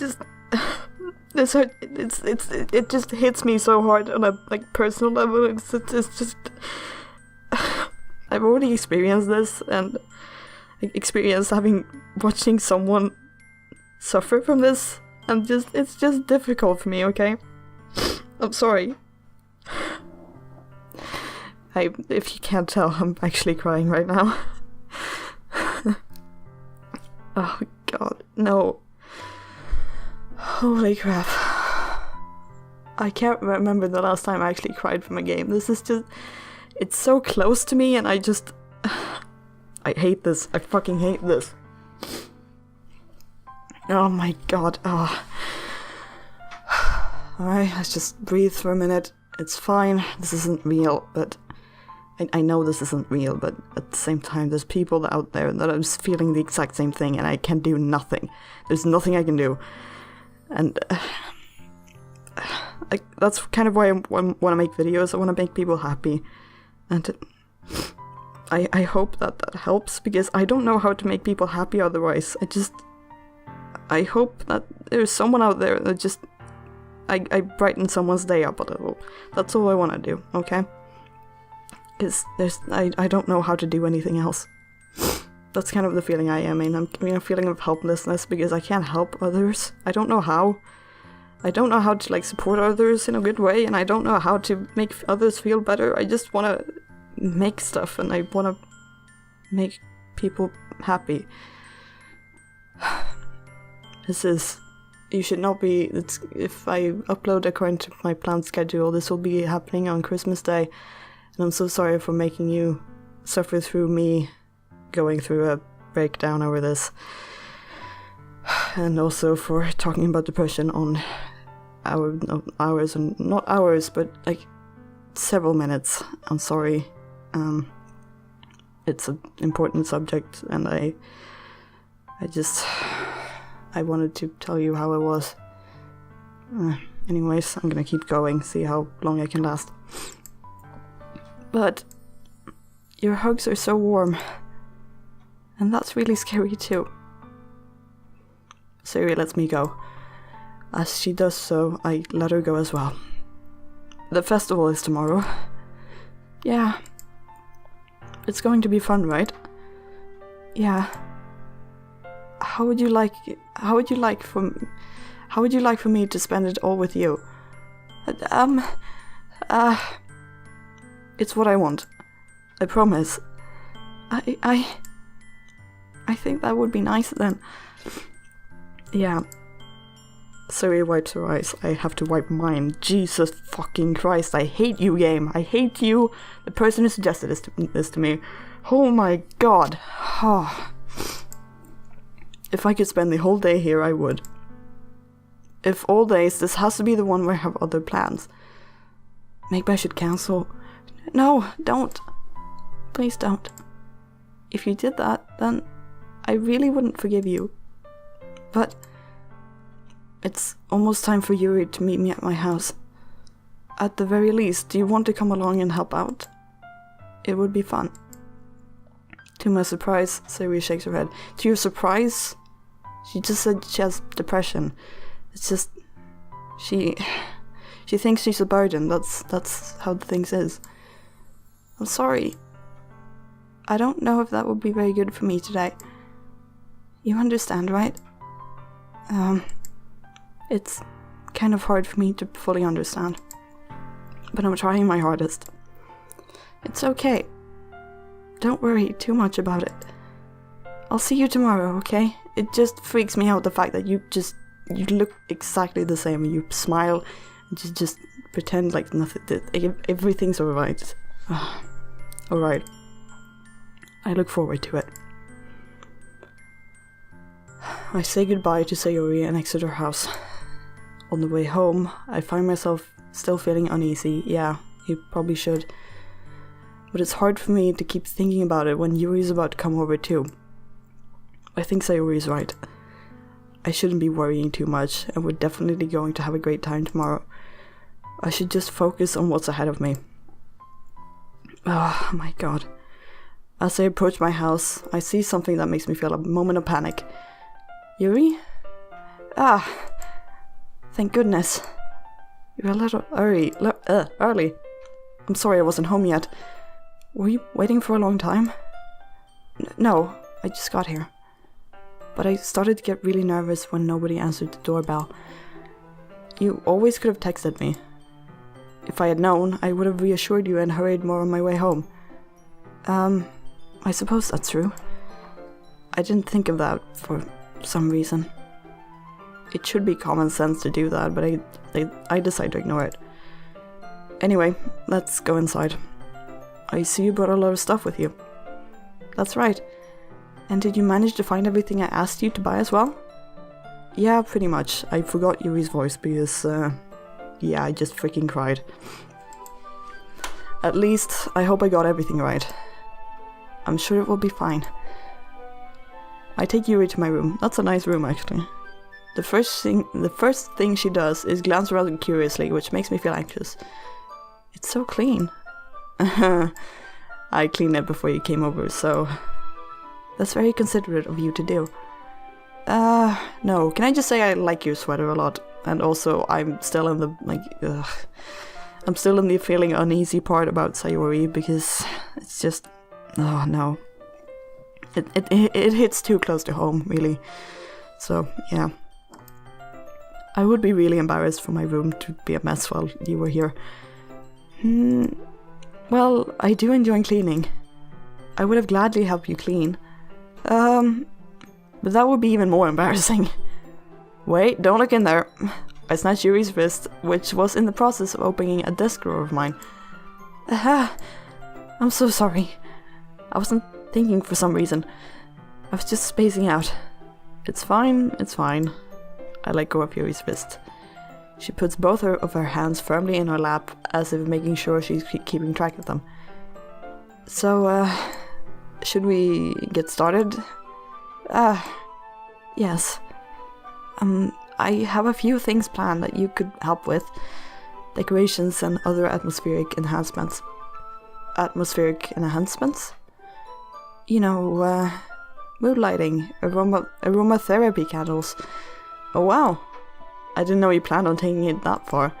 just hits me so hard on a personal level. It's just I've already experienced this, and experienced watching someone suffer from this, and it's just difficult for me. Okay, I'm sorry. If you can't tell, I'm actually crying right now. Oh God, no. Holy crap. I can't remember the last time I actually cried from a game. This is just... It's so close to me, and I hate this. I fucking hate this. Oh my God. Oh. Alright, let's just breathe for a minute. It's fine. This isn't real, but... I know this isn't real, but at the same time, there's people out there that are just feeling the exact same thing, and I can do nothing. There's nothing I can do. And that's kind of why I want to make videos. I want to make people happy. And I hope that helps, because I don't know how to make people happy otherwise. I hope that there's someone out there that just... I brighten someone's day up a little. That's all I want to do, okay? Because I don't know how to do anything else. That's kind of the feeling I am in. I'm a feeling of helplessness because I can't help others. I don't know how. I don't know how to support others in a good way, and I don't know how to make others feel better. I just want to make stuff, and I want to make people happy. You should not be... if I upload according to my planned schedule, this will be happening on Christmas Day. And I'm so sorry for making you suffer through me going through a breakdown over this. And also for talking about depression on hours, and not hours, but several minutes. I'm sorry. It's an important subject, and I just... I wanted to tell you how it was. Anyways, I'm gonna keep going, see how long I can last. But your hugs are so warm, and that's really scary too. Sayuri lets me go. As she does so, I let her go as well. The festival is tomorrow. Yeah. It's going to be fun, right? Yeah. How would you like for me to spend it all with you? It's what I want. I promise. I think that would be nice then. Yeah. Sayuri wipes her eyes. I have to wipe mine. Jesus fucking Christ, I hate you, game. I hate you. The person who suggested this to me. Oh my god. If I could spend the whole day here, I would. If all days, this has to be the one where I have other plans. Maybe I should cancel. No, don't. Please don't. If you did that, then I really wouldn't forgive you. But it's almost time for Yuri to meet me at my house. At the very least, do you want to come along and help out? It would be fun. To my surprise, Sayuri shakes her head. To your surprise? She just said she has depression. It's just... She thinks she's a burden. That's how the things is. I'm sorry. I don't know if that would be very good for me today. You understand, right? It's kind of hard for me to fully understand. But I'm trying my hardest. It's okay. Don't worry too much about it. I'll see you tomorrow, okay? It just freaks me out the fact that you look exactly the same and you smile and you just pretend like nothing, everything's alright. Alright. I look forward to it. I say goodbye to Sayuri and exit her house. On the way home, I find myself still feeling uneasy. Yeah, you probably should. But it's hard for me to keep thinking about it when Yuri's about to come over too. I think Sayuri's right. I shouldn't be worrying too much, and we're definitely going to have a great time tomorrow. I should just focus on what's ahead of me. Oh my god. As I approach my house, I see something that makes me feel a moment of panic. Yuri? Thank goodness. You're a little early. I'm sorry I wasn't home yet. Were you waiting for a long time? No, I just got here. But I started to get really nervous when nobody answered the doorbell. You always could have texted me. If I had known, I would have reassured you and hurried more on my way home. I suppose that's true. I didn't think of that for some reason. It should be common sense to do that, but I decided to ignore it. Anyway, let's go inside. I see you brought a lot of stuff with you. That's right. And did you manage to find everything I asked you to buy as well? Yeah, pretty much. I forgot Yuri's voice because, yeah, I just freaking cried. At least, I hope I got everything right. I'm sure it will be fine. I take Yuri to my room. That's a nice room, actually. The first thing she does is glance around curiously, which makes me feel anxious. It's so clean. I cleaned it before you came over, so... That's very considerate of you to do. No, can I just say I like your sweater a lot, and also I'm still in the, I'm still in the feeling uneasy part about Sayuri, because it's just, oh no. It hits too close to home, really. So, yeah. I would be really embarrassed for my room to be a mess while you were here. Well, I do enjoy cleaning. I would have gladly helped you clean. But that would be even more embarrassing. Wait, don't look in there. I snatched Yuri's wrist, which was in the process of opening a desk drawer of mine. I'm so sorry. I wasn't thinking for some reason. I was just spacing out. It's fine, it's fine. I let go of Yuri's wrist. She puts both of her hands firmly in her lap, as if making sure she's keeping track of them. So, should we get started? Yes. I have a few things planned that you could help with. Decorations and other atmospheric enhancements. Atmospheric enhancements? You know, mood lighting, aromatherapy candles. Oh wow, I didn't know you planned on taking it that far.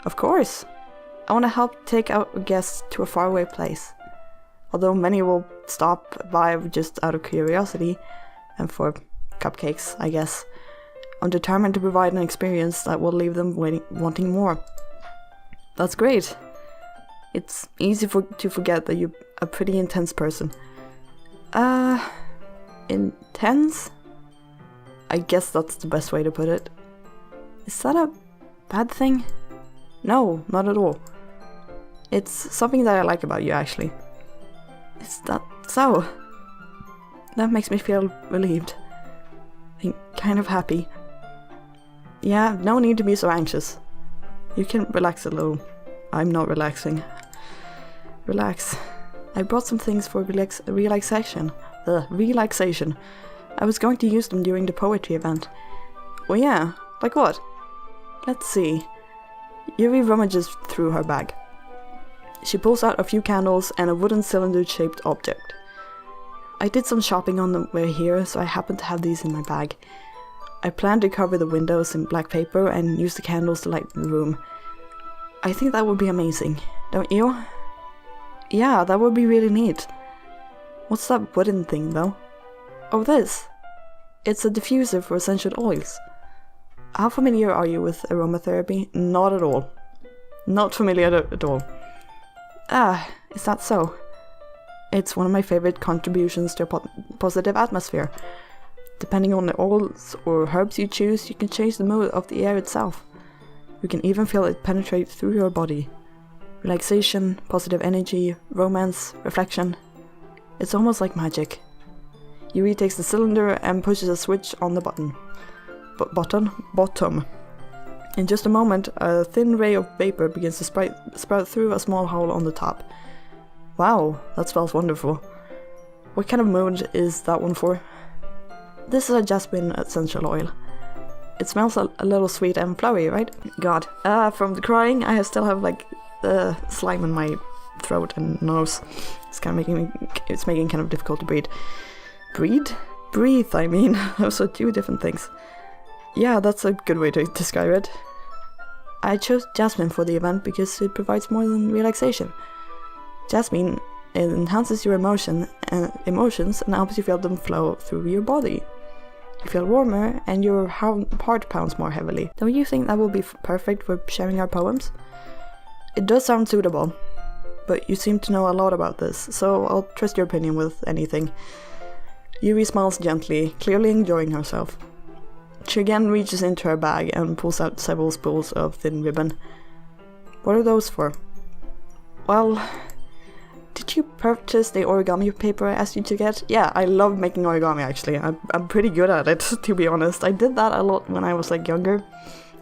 Of course, I want to help take out guests to a faraway place. Although many will stop by just out of curiosity, and for cupcakes, I guess. I'm determined to provide an experience that will leave them wanting more. That's great. It's easy to forget that you're a pretty intense person. Intense? I guess that's the best way to put it. Is that a bad thing? No, not at all. It's something that I like about you, actually. Is that so? That makes me feel relieved. And kind of happy. Yeah, no need to be so anxious. You can relax a little. I'm not relaxing. Relax. I brought some things for relaxation. Relaxation. I was going to use them during the poetry event. Oh yeah, like what? Let's see. Yuri rummages through her bag. She pulls out a few candles and a wooden cylinder-shaped object. I did some shopping on the way here, so I happen to have these in my bag. I plan to cover the windows in black paper and use the candles to light the room. I think that would be amazing, don't you? Yeah, that would be really neat. What's that wooden thing, though? Oh, this. It's a diffuser for essential oils. How familiar are you with aromatherapy? Not at all. Not familiar at all. Ah, is that so? It's one of my favorite contributions to a positive atmosphere. Depending on the oils or herbs you choose, you can change the mood of the air itself. You can even feel it penetrate through your body. Relaxation, positive energy, romance, reflection. It's almost like magic. Yuri takes the cylinder and pushes a switch on the bottom. Bottom. In just a moment, a thin ray of vapor begins to sprout through a small hole on the top. Wow, that smells wonderful. What kind of mood is that one for? This is a jasmine essential oil. It smells a little sweet and flowery, right? God. From the crying, I still have like slime in my throat and nose. It's kind of making kind of difficult to breathe. Breathe, I mean. Those are two different things. Yeah, that's a good way to describe it. I chose jasmine for the event because it provides more than relaxation. Jasmine enhances your emotions and helps you feel them flow through your body. You feel warmer and your heart pounds more heavily. Don't you think that will be perfect for sharing our poems? It does sound suitable, but you seem to know a lot about this, so I'll trust your opinion with anything. Yuri smiles gently, clearly enjoying herself. She again reaches into her bag and pulls out several spools of thin ribbon. What are those for? Well, did you purchase the origami paper I asked you to get? Yeah, I love making origami actually. I'm pretty good at it, to be honest. I did that a lot when I was like younger.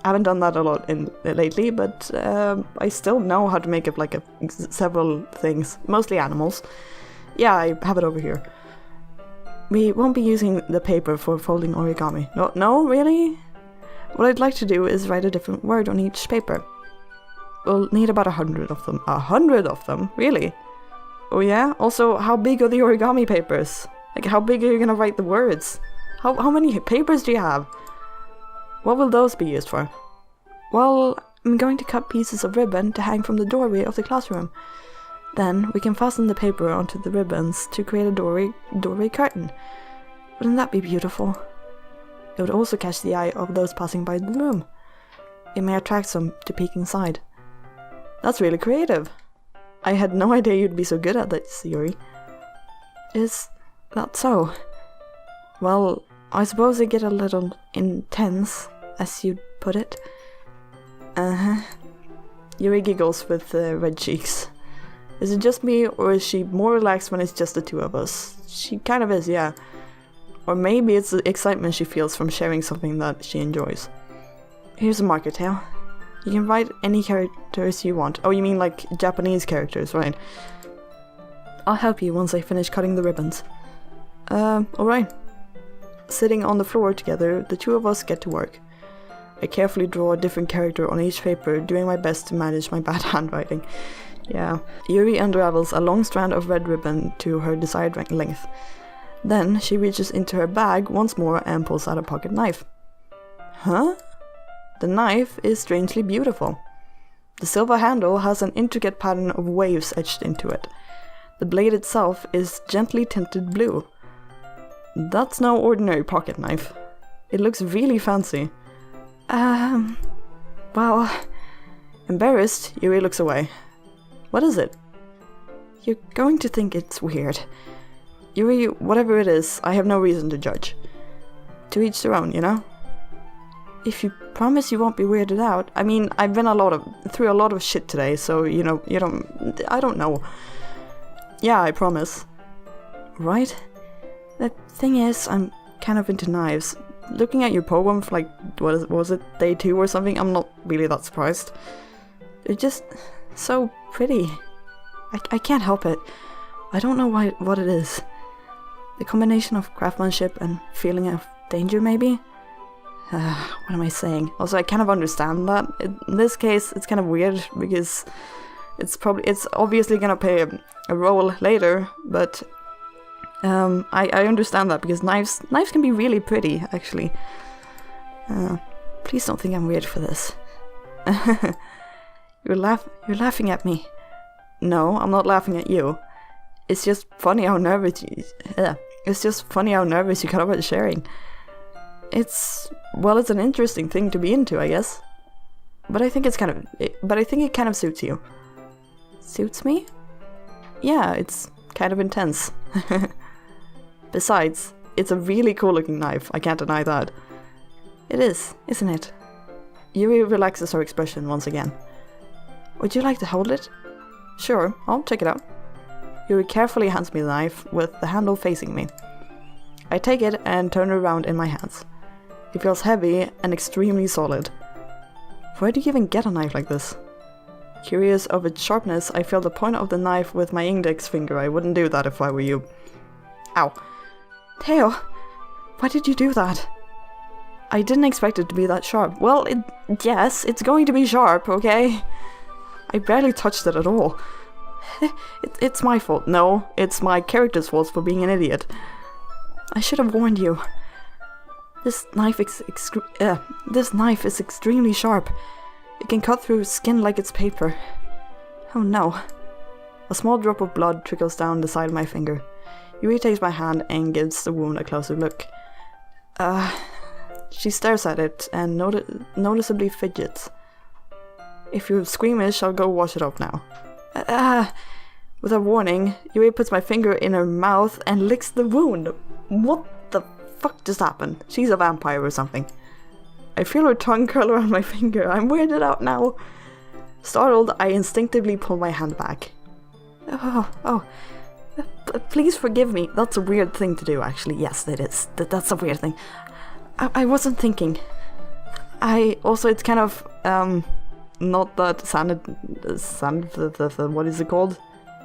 I haven't done that a lot lately, but I still know how to make up like several things, mostly animals. Yeah, I have it over here. We won't be using the paper for folding origami. No, really? What I'd like to do is write a different word on each paper. We'll need about 100 of them. 100 of them? Really? Oh yeah? Also, how big are the origami papers? Like, how big are you gonna write the words? How many papers do you have? What will those be used for? Well, I'm going to cut pieces of ribbon to hang from the doorway of the classroom. Then we can fasten the paper onto the ribbons to create a doorway curtain. Wouldn't that be beautiful? It would also catch the eye of those passing by the room. It may attract some to peek inside. That's really creative. I had no idea you'd be so good at that, Yuri. Is that so? Well, I suppose they get a little intense, as you'd put it. Yuri giggles with red cheeks. Is it just me, or is she more relaxed when it's just the two of us? She kind of is, yeah. Or maybe it's the excitement she feels from sharing something that she enjoys. Here's a marker tail. You can write any characters you want. Oh, you mean like Japanese characters, right? I'll help you once I finish cutting the ribbons. Alright. Sitting on the floor together, the two of us get to work. I carefully draw a different character on each paper, doing my best to manage my bad handwriting. Yeah. Yuri unravels a long strand of red ribbon to her desired length. Then she reaches into her bag once more and pulls out a pocket knife. Huh? The knife is strangely beautiful. The silver handle has an intricate pattern of waves etched into it. The blade itself is gently tinted blue. That's no ordinary pocket knife. It looks really fancy. Well... Embarrassed, Yuri looks away. What is it? You're going to think it's weird. Yuri, whatever it is, I have no reason to judge. To each their own, you know? If you promise you won't be weirded out. I mean, I've been through a lot of shit today, so, I don't know. Yeah, I promise. Right? The thing is, I'm kind of into knives. Looking at your poem for what was it, day 2 or something, I'm not really that surprised. They're just so pretty. I can't help it. I don't know what it is. The combination of craftsmanship and feeling of danger, maybe? What am I saying? Also, I kind of understand that. In this case, it's kind of weird because it's obviously gonna play a role later, but I understand that because knives can be really pretty, actually. Please don't think I'm weird for this. You're laughing at me. No, I'm not laughing at you. It's just funny how nervous you got about sharing. It's an interesting thing to be into, I guess. But I think it kind of suits you. Suits me? Yeah, it's kind of intense. Besides, it's a really cool looking knife, I can't deny that. It is, isn't it? Yuri relaxes her expression once again. Would you like to hold it? Sure, I'll check it out. Yuri carefully hands me the knife, with the handle facing me. I take it and turn it around in my hands. It feels heavy and extremely solid. Where do you even get a knife like this? Curious of its sharpness, I feel the point of the knife with my index finger. I wouldn't do that if I were you. Ow. Teo, why did you do that? I didn't expect it to be that sharp. Well, yes, it's going to be sharp, okay? I barely touched it at all. It's my fault. No, it's my character's fault for being an idiot. I should have warned you. This knife is extremely sharp. It can cut through skin like it's paper. Oh no. A small drop of blood trickles down the side of my finger. Yuri takes my hand and gives the wound a closer look. She stares at it and noticeably fidgets. If you're squeamish, I'll go wash it off now. Without warning, Yuri puts my finger in her mouth and licks the wound. What the fuck just happened? She's a vampire or something. I feel her tongue curl around my finger. I'm weirded out now. Startled, I instinctively pull my hand back. Please forgive me. That's a weird thing to do, actually. Yes, it is. That's a weird thing. I wasn't thinking. It's kind of, not that what is it called?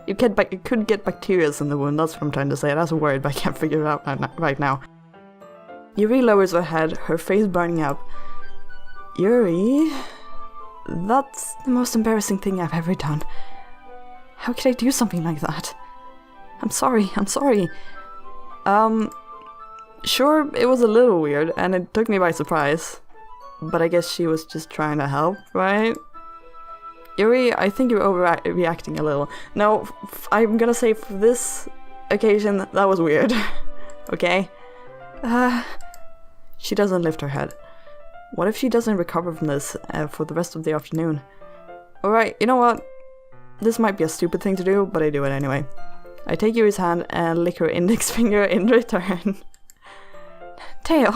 You could get bacteria in the wound, that's what I'm trying to say. That's a word, but I can't figure it out right now. Yuri lowers her head, her face burning up. Yuri... That's the most embarrassing thing I've ever done. How could I do something like that? I'm sorry. Sure, it was a little weird, and it took me by surprise. But I guess she was just trying to help, right? Yuri, I think you're overreacting a little. No, I'm gonna say for this occasion, that was weird. Okay? She doesn't lift her head. What if she doesn't recover from this for the rest of the afternoon? Alright, you know what? This might be a stupid thing to do, but I do it anyway. I take Yuri's hand and lick her index finger in return. Teo,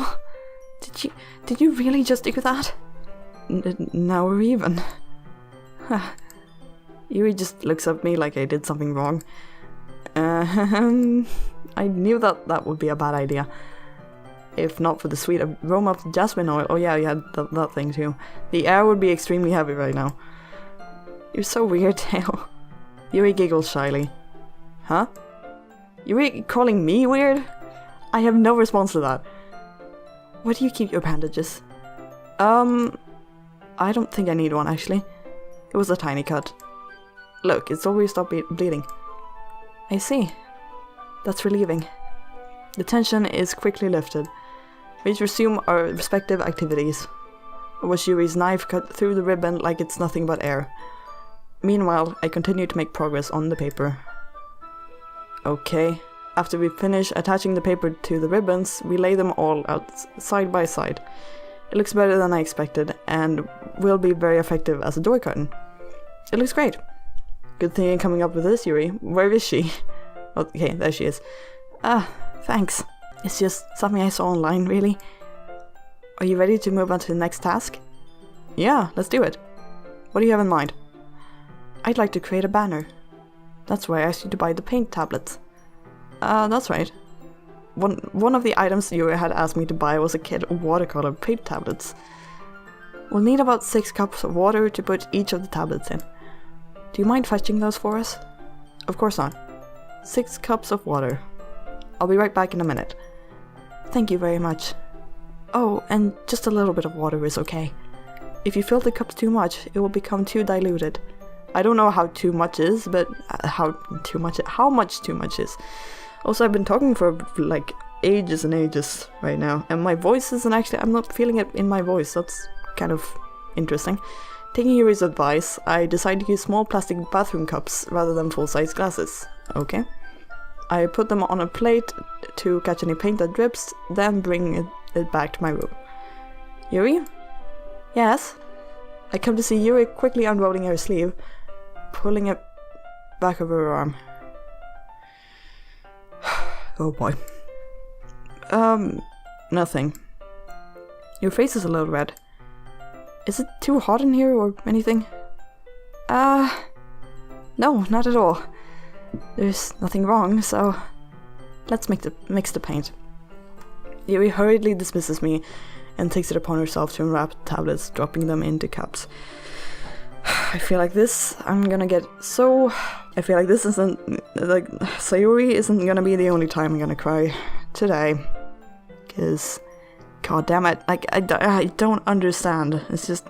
did you really just do that? Now we're even. Yuri just looks at me like I did something wrong. I knew that would be a bad idea. If not for the sweet aroma of the jasmine oil. Oh yeah, you had that thing too. The air would be extremely heavy right now. You're so weird, Teo. Yuri giggles shyly. Huh? Yuri calling me weird? I have no response to that. Where do you keep your bandages? I don't think I need one, actually. It was a tiny cut. Look, it's already stopped bleeding. I see. That's relieving. The tension is quickly lifted. We resume our respective activities. I watch Yuri's knife cut through the ribbon like it's nothing but air. Meanwhile, I continue to make progress on the paper. Okay. After we finish attaching the paper to the ribbons, we lay them all out side by side. It looks better than I expected, and will be very effective as a door curtain. It looks great. Good thing you're coming up with this, Yuri. Where is she? Okay, there she is. Thanks. It's just something I saw online, really. Are you ready to move on to the next task? Yeah, let's do it. What do you have in mind? I'd like to create a banner. That's why I asked you to buy the paint tablets. That's right. One of the items you had asked me to buy was a kit of watercolor paint tablets. We'll need about 6 cups of water to put each of the tablets in. Do you mind fetching those for us? Of course not. 6 cups of water. I'll be right back in a minute. Thank you very much. Oh, and just a little bit of water is okay. If you fill the cups too much, it will become too diluted. I don't know how too much is, but how much too much is. Also, I've been talking for like ages and ages right now, and my voice isn't actually, I'm not feeling it in my voice. That's kind of interesting. Taking Yuri's advice, I decided to use small plastic bathroom cups rather than full-size glasses. Okay. I put them on a plate to catch any paint that drips, then bring it back to my room. Yuri? Yes? I come to see Yuri quickly unrolling her sleeve, pulling it back over her arm. Oh boy. Nothing. Your face is a little red. Is it too hot in here or anything? No, not at all. There's nothing wrong, so let's mix the paint. Yuri hurriedly dismisses me and takes it upon herself to unwrap the tablets, dropping them into cups. I feel like this isn't like Sayuri isn't gonna be the only time I'm gonna cry today, because god damn it, like I don't understand. It's just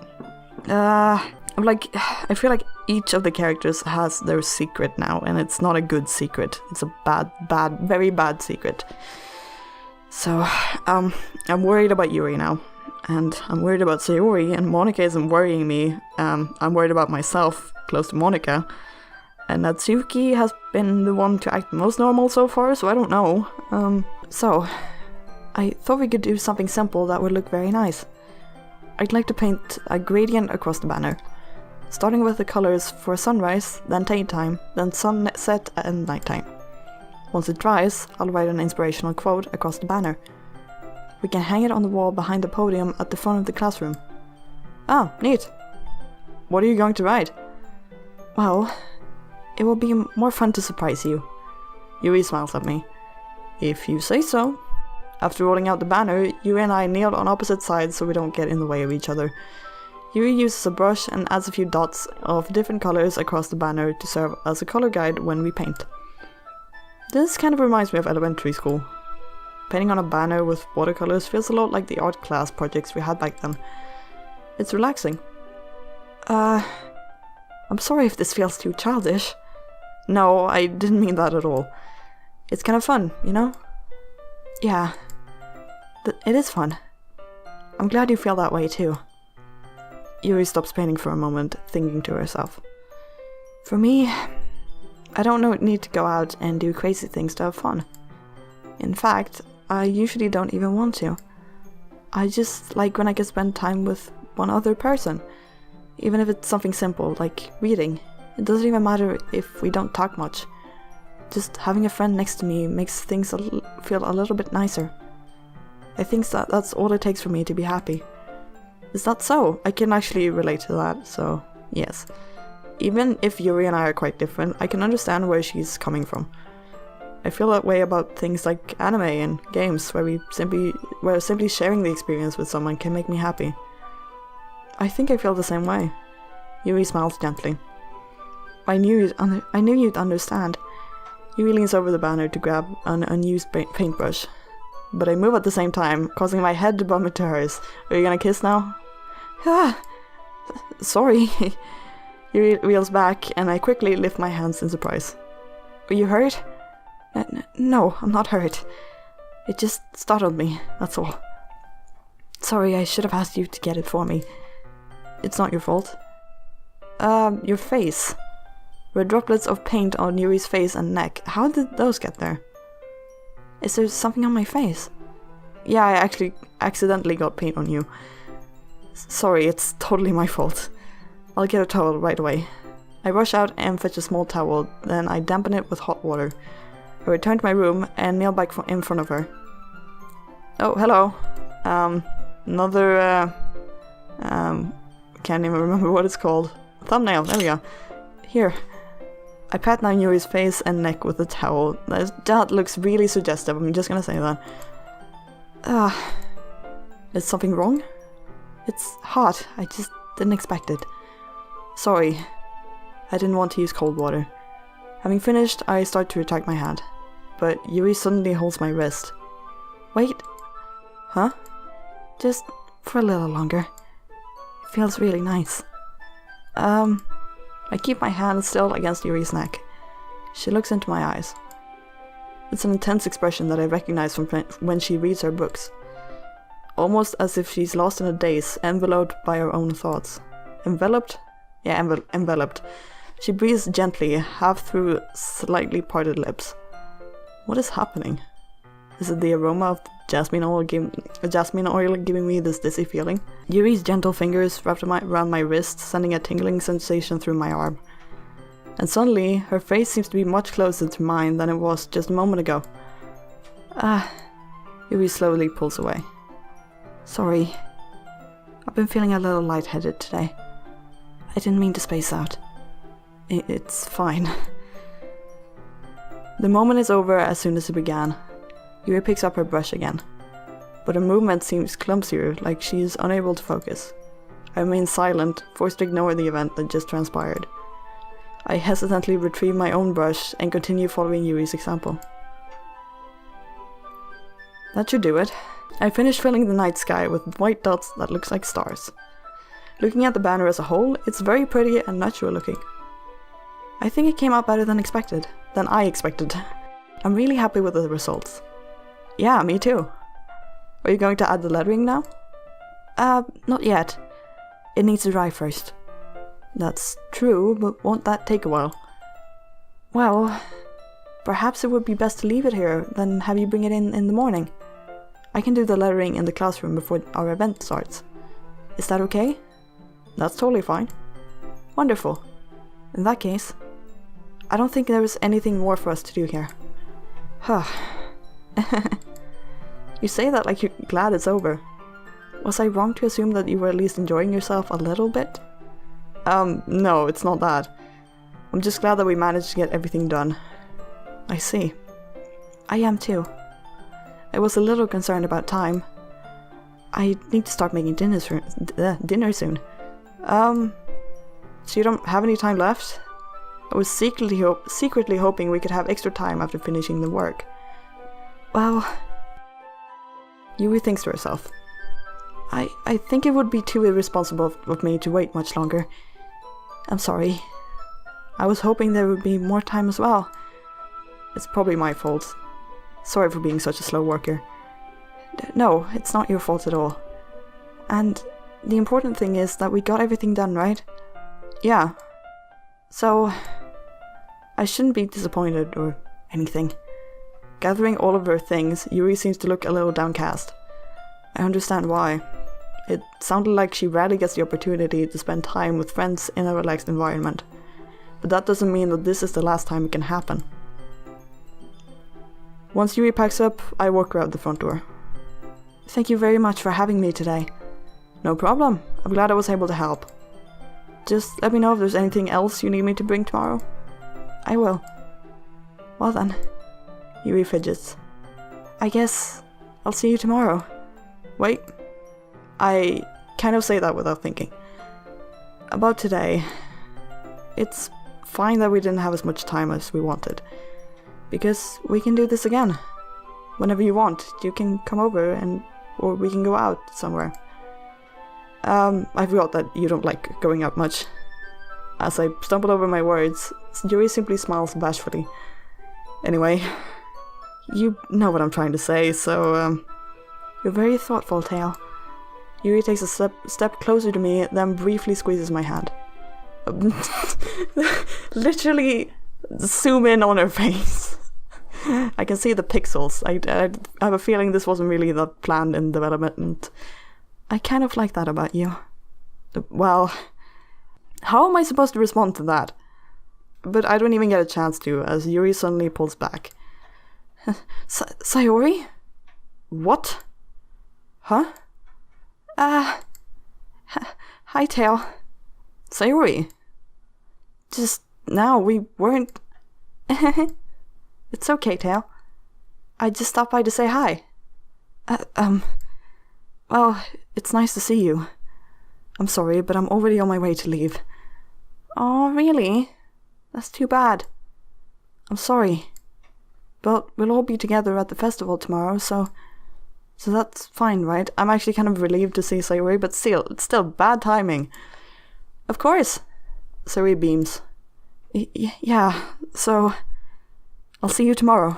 I feel like each of the characters has their secret now, and it's not a good secret. It's a very bad secret. So I'm worried about Yuri now. And I'm worried about Sayori, and Monika isn't worrying me. I'm worried about myself, close to Monika. And Natsuki has been the one to act most normal so far, so I don't know. So, I thought we could do something simple that would look very nice. I'd like to paint a gradient across the banner. Starting with the colors for sunrise, then daytime, then sunset and nighttime. Once it dries, I'll write an inspirational quote across the banner. We can hang it on the wall behind the podium at the front of the classroom. Ah, neat. What are you going to write? Well, it will be more fun to surprise you. Yuri smiles at me. If you say so. After rolling out the banner, Yuri and I kneel on opposite sides so we don't get in the way of each other. Yuri uses a brush and adds a few dots of different colors across the banner to serve as a color guide when we paint. This kind of reminds me of elementary school. Painting on a banner with watercolors feels a lot like the art class projects we had back then. It's relaxing. I'm sorry if this feels too childish. No, I didn't mean that at all. It's kind of fun, you know? Yeah. It is fun. I'm glad you feel that way too. Yuri stops painting for a moment, thinking to herself. For me, I don't need to go out and do crazy things to have fun. In fact, I usually don't even want to. I just like when I can spend time with one other person. Even if it's something simple, like reading. It doesn't even matter if we don't talk much. Just having a friend next to me makes things feel a little bit nicer. I think that's all it takes for me to be happy. Is that so? I can actually relate to that, so yes. Even if Yuri and I are quite different, I can understand where she's coming from. I feel that way about things like anime and games, where simply sharing the experience with someone can make me happy. I think I feel the same way. Yuri smiles gently. I knew you'd understand. Yuri leans over the banner to grab an unused paintbrush. but I move at the same time, causing my head to bump into hers. Are you gonna kiss now? Ah, sorry. He reels back, and I quickly lift my hands in surprise. Are you hurt? No, I'm not hurt. It just startled me, that's all. Sorry, I should have asked you to get it for me. It's not your fault. Your face. Red droplets of paint on Yuri's face and neck. How did those get there? Is there something on my face? Yeah, I actually accidentally got paint on you. Sorry, it's totally my fault. I'll get a towel right away. I rush out and fetch a small towel, then I dampen it with hot water. I return to my room and kneel back in front of her. Oh, hello. Can't even remember what it's called. Thumbnail, there we go. Here. I pat down Yuri's face and neck with the towel. That looks really suggestive, I'm just gonna say that. Is something wrong? It's hot, I just didn't expect it. Sorry. I didn't want to use cold water. Having finished, I start to retract my hand. But Yuri suddenly holds my wrist. Wait. Huh? Just for a little longer. It feels really nice. I keep my hand still against Yuri's neck. She looks into my eyes. It's an intense expression that I recognize from when she reads her books. Almost as if she's lost in a daze, enveloped by her own thoughts. Enveloped? Yeah, enveloped. She breathes gently, half through slightly parted lips. What is happening? Is it the aroma of jasmine oil giving me this dizzy feeling? Yuri's gentle fingers wrapped around my wrist, sending a tingling sensation through my arm. And suddenly, her face seems to be much closer to mine than it was just a moment ago. Yuri slowly pulls away. Sorry. I've been feeling a little lightheaded today. I didn't mean to space out. It's fine. The moment is over as soon as it began. Yuri picks up her brush again. But her movement seems clumsier, like she's unable to focus. I remain silent, forced to ignore the event that just transpired. I hesitantly retrieve my own brush and continue following Yuri's example. That should do it. I finish filling the night sky with white dots that looks like stars. Looking at the banner as a whole, it's very pretty and natural looking. I think it came out better than I expected. I'm really happy with the results. Yeah, me too. Are you going to add the lettering now? Not yet. It needs to dry first. That's true, but won't that take a while? Well, perhaps it would be best to leave it here, then have you bring it in the morning. I can do the lettering in the classroom before our event starts. Is that okay? That's totally fine. Wonderful. In that case, I don't think there is anything more for us to do here. Huh. You say that like you're glad it's over. Was I wrong to assume that you were at least enjoying yourself a little bit? No, it's not that. I'm just glad that we managed to get everything done. I see. I am too. I was a little concerned about time. I need to start making dinner soon. So you don't have any time left? I was secretly hoping we could have extra time after finishing the work. Well... Yui thinks to herself. I think it would be too irresponsible of me to wait much longer. I'm sorry. I was hoping there would be more time as well. It's probably my fault. Sorry for being such a slow worker. No, it's not your fault at all. And the important thing is that we got everything done, right? Yeah. So, I shouldn't be disappointed or anything. Gathering all of her things, Yuri seems to look a little downcast. I understand why. It sounded like she rarely gets the opportunity to spend time with friends in a relaxed environment. But that doesn't mean that this is the last time it can happen. Once Yuri packs up, I walk her out the front door. Thank you very much for having me today. No problem. I'm glad I was able to help. Just let me know if there's anything else you need me to bring tomorrow. I will. Well then. Yuri fidgets. I guess I'll see you tomorrow. Wait. I kind of say that without thinking. About today. It's fine that we didn't have as much time as we wanted. Because we can do this again. whenever you want. You can come over or we can go out somewhere. I forgot that you don't like going out much. As I stumble over my words, Yuri simply smiles bashfully. Anyway, you know what I'm trying to say, so, you're very thoughtful, Tail. Yuri takes a step closer to me, then briefly squeezes my hand. Literally zoom in on her face. I can see the pixels. I have a feeling this wasn't really the plan in development, and I kind of like that about you. Well, how am I supposed to respond to that? But I don't even get a chance to, as Yuri suddenly pulls back. Sayori? What? Huh? Hi, Tail. Sayori. Just now, we weren't... It's okay, Tail. I just stopped by to say hi. Well, it's nice to see you. I'm sorry, but I'm already on my way to leave. Oh, really? That's too bad. I'm sorry. But we'll all be together at the festival tomorrow, so that's fine, right? I'm actually kind of relieved to see Sayori, but it's still bad timing. Of course. Sayori beams. Yeah, so I'll see you tomorrow.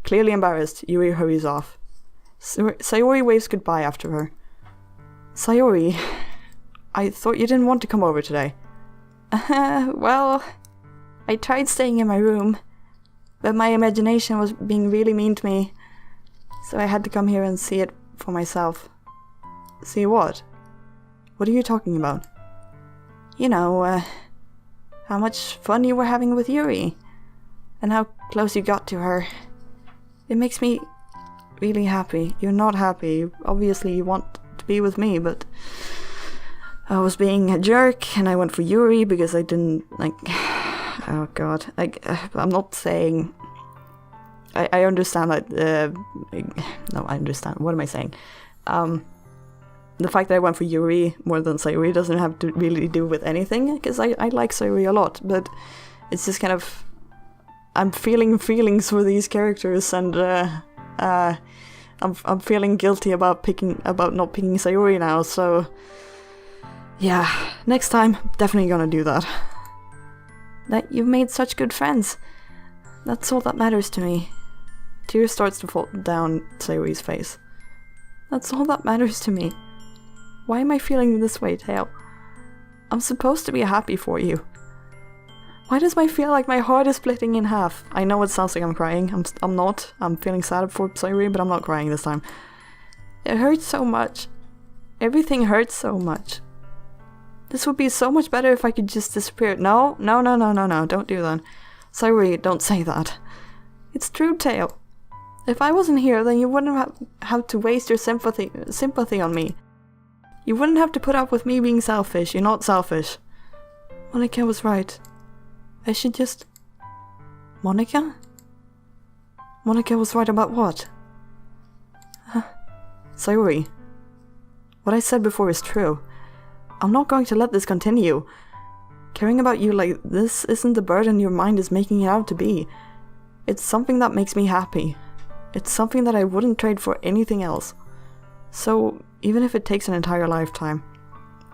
Clearly embarrassed, Yuri hurries off. Sayori waves goodbye after her. Sayori, I thought you didn't want to come over today. Well, I tried staying in my room, but my imagination was being really mean to me, so I had to come here and see it for myself. See what? What are you talking about? You know, how much fun you were having with Yuri, and how close you got to her. It makes me really happy. You're not happy. Obviously you want to be with me, but I was being a jerk, and I went for Yuri because I didn't, oh god. I'm not saying... I understand that... no, I understand. What am I saying? The fact that I went for Yuri more than Sayori doesn't have to really do with anything, because I like Sayori a lot, but it's just kind of... I'm feeling feelings for these characters, and I'm feeling guilty about not picking Sayori now, so... Yeah, next time, definitely gonna do that. That you've made such good friends. That's all that matters to me. Tears starts to fall down Sayori's face. That's all that matters to me. Why am I feeling this way, Tail? I'm supposed to be happy for you. Why does I feel like my heart is splitting in half? I know it sounds like I'm crying. I'm not. I'm feeling sad for Sayori, but I'm not crying this time. It hurts so much. Everything hurts so much. This would be so much better if I could just disappear. No, don't do that. Sayori, don't say that. It's true, Tail. If I wasn't here, then you wouldn't have to waste your sympathy on me. You wouldn't have to put up with me being selfish. You're not selfish. Monica was right. I should just... Monica? Monica was right about what? Sayori. What I said before is true. I'm not going to let this continue. Caring about you like this isn't the burden your mind is making it out to be. It's something that makes me happy. It's something that I wouldn't trade for anything else. So, even if it takes an entire lifetime,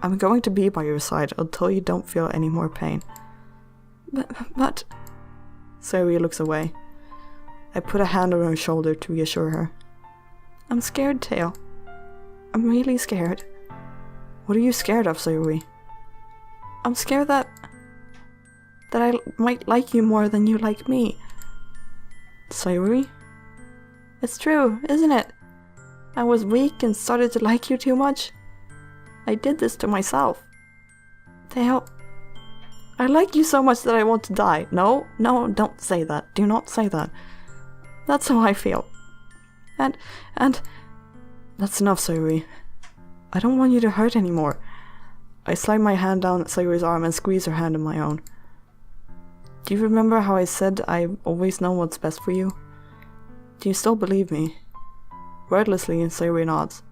I'm going to be by your side until you don't feel any more pain. But... Sayori looks away. I put a hand on her shoulder to reassure her. I'm scared, Tail. I'm really scared. What are you scared of, Sayori? I'm scared that I might like you more than you like me. Sayori? It's true, isn't it? I was weak and started to like you too much. I did this to myself. Tail, I like you so much that I want to die. No, don't say that. Do not say that. That's how I feel. And that's enough, Sayori. I don't want you to hurt anymore. I slide my hand down Sayori's arm and squeeze her hand in my own. Do you remember how I said I always know what's best for you? Do you still believe me? Wordlessly, Sayori nods.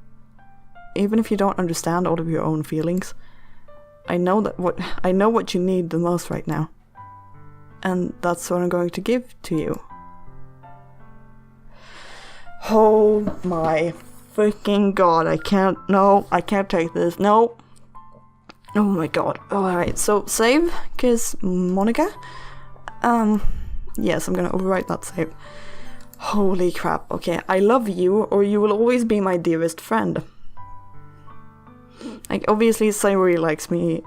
Even if you don't understand all of your own feelings, I know what you need the most right now. And that's what I'm going to give to you. Oh my freaking god, I can't take this, no. Oh my god. Alright, so save, cause Monica? Yes, I'm gonna overwrite that save. Holy crap, okay, I love you, or you will always be my dearest friend. Like, obviously Sayori likes me,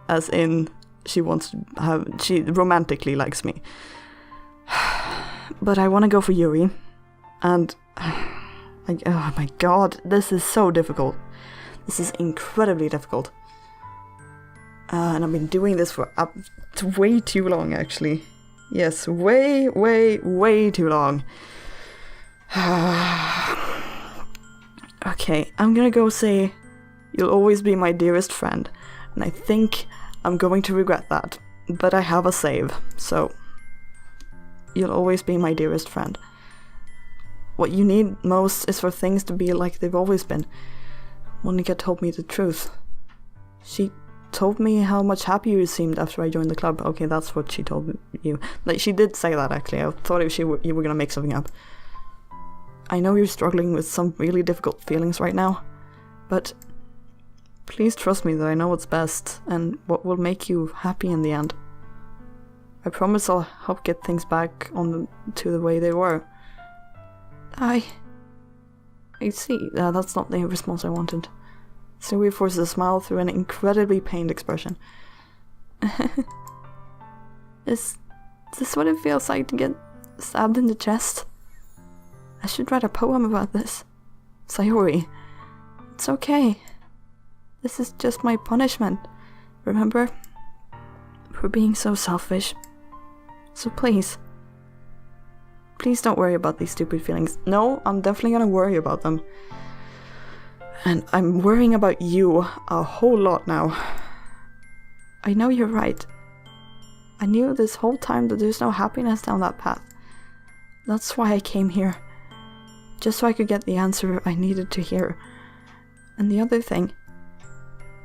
as in, she romantically likes me. But I wanna go for Yuri, and, oh my god, this is so difficult. This is incredibly difficult. And I've been doing this for way too long, actually. Yes, way too long. Okay, I'm gonna go say, you'll always be my dearest friend. And I think I'm going to regret that. But I have a save, so... You'll always be my dearest friend. What you need most is for things to be like they've always been. Monica told me the truth. She told me how much happier you seemed after I joined the club. Okay, that's what she told you. Like, she did say that, actually. I thought you were gonna make something up. I know you're struggling with some really difficult feelings right now, but please trust me that I know what's best and what will make you happy in the end. I promise I'll help get things back to the way they were. I see. That's not the response I wanted. Sylvia forces a smile through an incredibly pained expression. Is this what it feels like to get stabbed in the chest? I should write a poem about this. Sayori, it's okay. This is just my punishment. Remember? For being so selfish. So please don't worry about these stupid feelings. No, I'm definitely gonna worry about them. And I'm worrying about you a whole lot now. I know you're right. I knew this whole time that there's no happiness down that path. That's why I came here. Just so I could get the answer I needed to hear. And the other thing,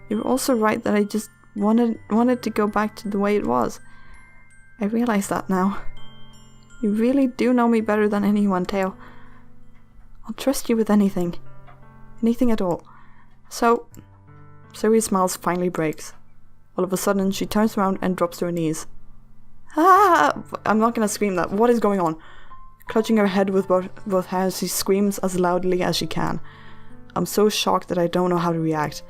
you're also right that I just wanted to go back to the way it was. I realize that now. You really do know me better than anyone, Tail. I'll trust you with anything. Anything at all. So, Suri's smile finally breaks. All of a sudden, she turns around and drops to her knees. Ah! I'm not gonna scream that. What is going on? Clutching her head with both hands, she screams as loudly as she can. I'm so shocked that I don't know how to react.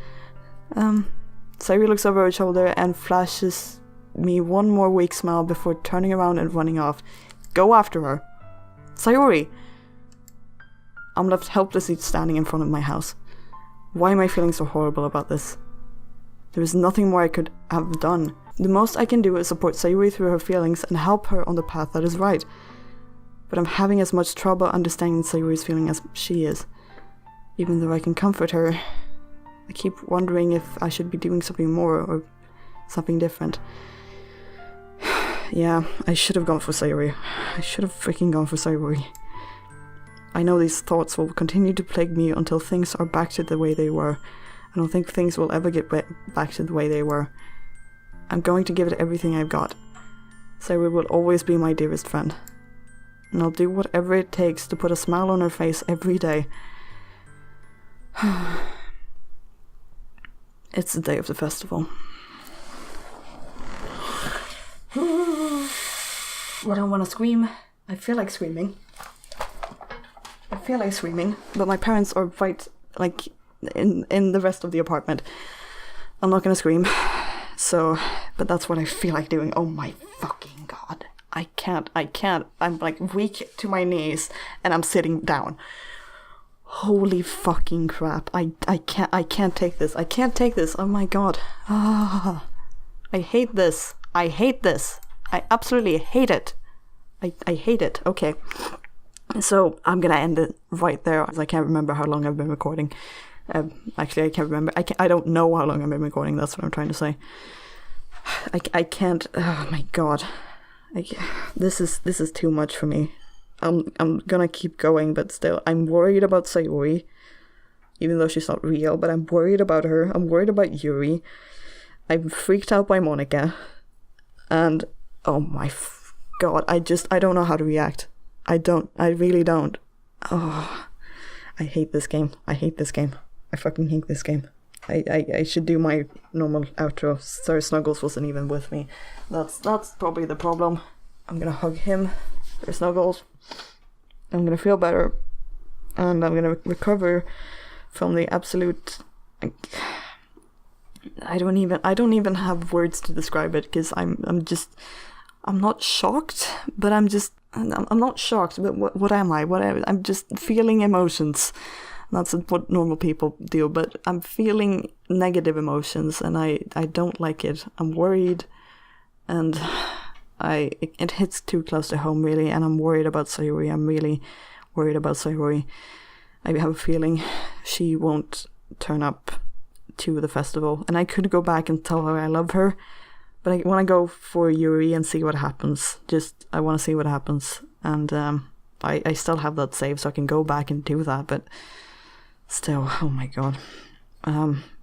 Sayori looks over her shoulder and flashes me one more weak smile before turning around and running off. Go after her. Sayori! I'm left helplessly standing in front of my house. Why am I feeling so horrible about this? There is nothing more I could have done. The most I can do is support Sayori through her feelings and help her on the path that is right. But I'm having as much trouble understanding Sayori's feeling as she is. Even though I can comfort her, I keep wondering if I should be doing something more or something different. Yeah, I should have gone for Sayori. I should have freaking gone for Sayori. I know these thoughts will continue to plague me until things are back to the way they were. I don't think things will ever get back to the way they were. I'm going to give it everything I've got. Sayori will always be my dearest friend. And I'll do whatever it takes to put a smile on her face every day. It's the day of the festival. I don't want to scream. I feel like screaming. But my parents are right, like, in the rest of the apartment. I'm not gonna scream. So, but that's what I feel like doing. Oh my fucking god. I can't. I'm like weak to my knees and I'm sitting down. Holy fucking crap. I can't take this. I can't take this. Oh my god. Ah, I hate this. I absolutely hate it. I hate it. Okay. So I'm gonna end it right there, as I can't remember how long I've been recording. Actually, I can't remember. I don't know how long I've been recording. That's what I'm trying to say. I can't. Oh my god. This is too much for me. I'm gonna keep going, but still, I'm worried about Sayori, even though she's not real. But I'm worried about her. I'm worried about Yuri. I'm freaked out by Monica, and oh my god, I don't know how to react. I really don't. Oh, I hate this game. I hate this game. I fucking hate this game. I should do my normal outro. Sorry, Snuggles wasn't even with me. That's probably the problem. I'm gonna hug him. There's Snuggles. I'm gonna feel better, and I'm gonna recover from the absolute. I don't even have words to describe it, because I'm not shocked, but I'm not shocked. But what am I? I'm just feeling emotions. That's what normal people do, but I'm feeling negative emotions, and I don't like it. I'm worried, and it hits too close to home, really, and I'm worried about Sayuri. I'm really worried about Sayuri. I have a feeling she won't turn up to the festival, and I could go back and tell her I love her, but I want to go for Yuri and see what happens. I want to see what happens, and I still have that save, so I can go back and do that, but still, oh my god.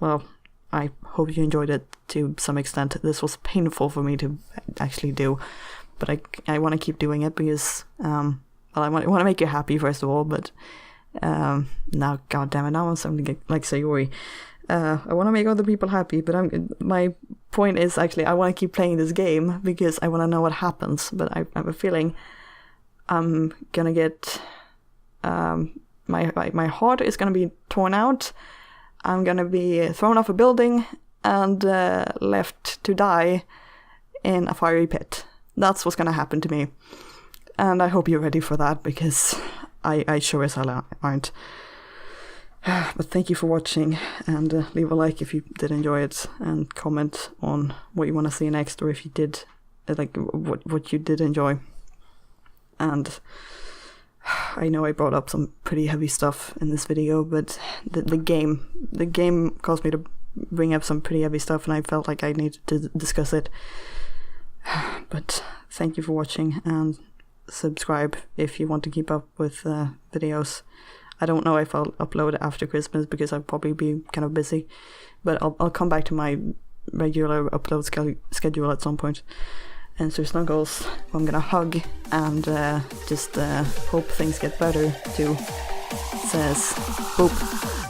Well, I hope you enjoyed it to some extent. This was painful for me to actually do, but I want to keep doing it because, well, I want to make you happy first of all, but now, god damn it, now I'm starting to get like Sayuri. I want to make other people happy, but my point is actually I want to keep playing this game because I want to know what happens, but I have a feeling I'm gonna get, my heart is gonna be torn out. I'm gonna be thrown off a building and left to die in a fiery pit. That's what's gonna happen to me, and I hope you're ready for that, because I sure as hell aren't. But thank you for watching, and leave a like if you did enjoy it, and comment on what you want to see next, or if you did like what you did enjoy. And I know I brought up some pretty heavy stuff in this video, but the game caused me to bring up some pretty heavy stuff, and I felt like I needed to discuss it. But thank you for watching, and subscribe if you want to keep up with videos. I don't know if I'll upload after Christmas because I'll probably be kind of busy, but I'll come back to my regular upload schedule at some point. And so Snuggles, I'm gonna hug and just hope things get better too, says boop.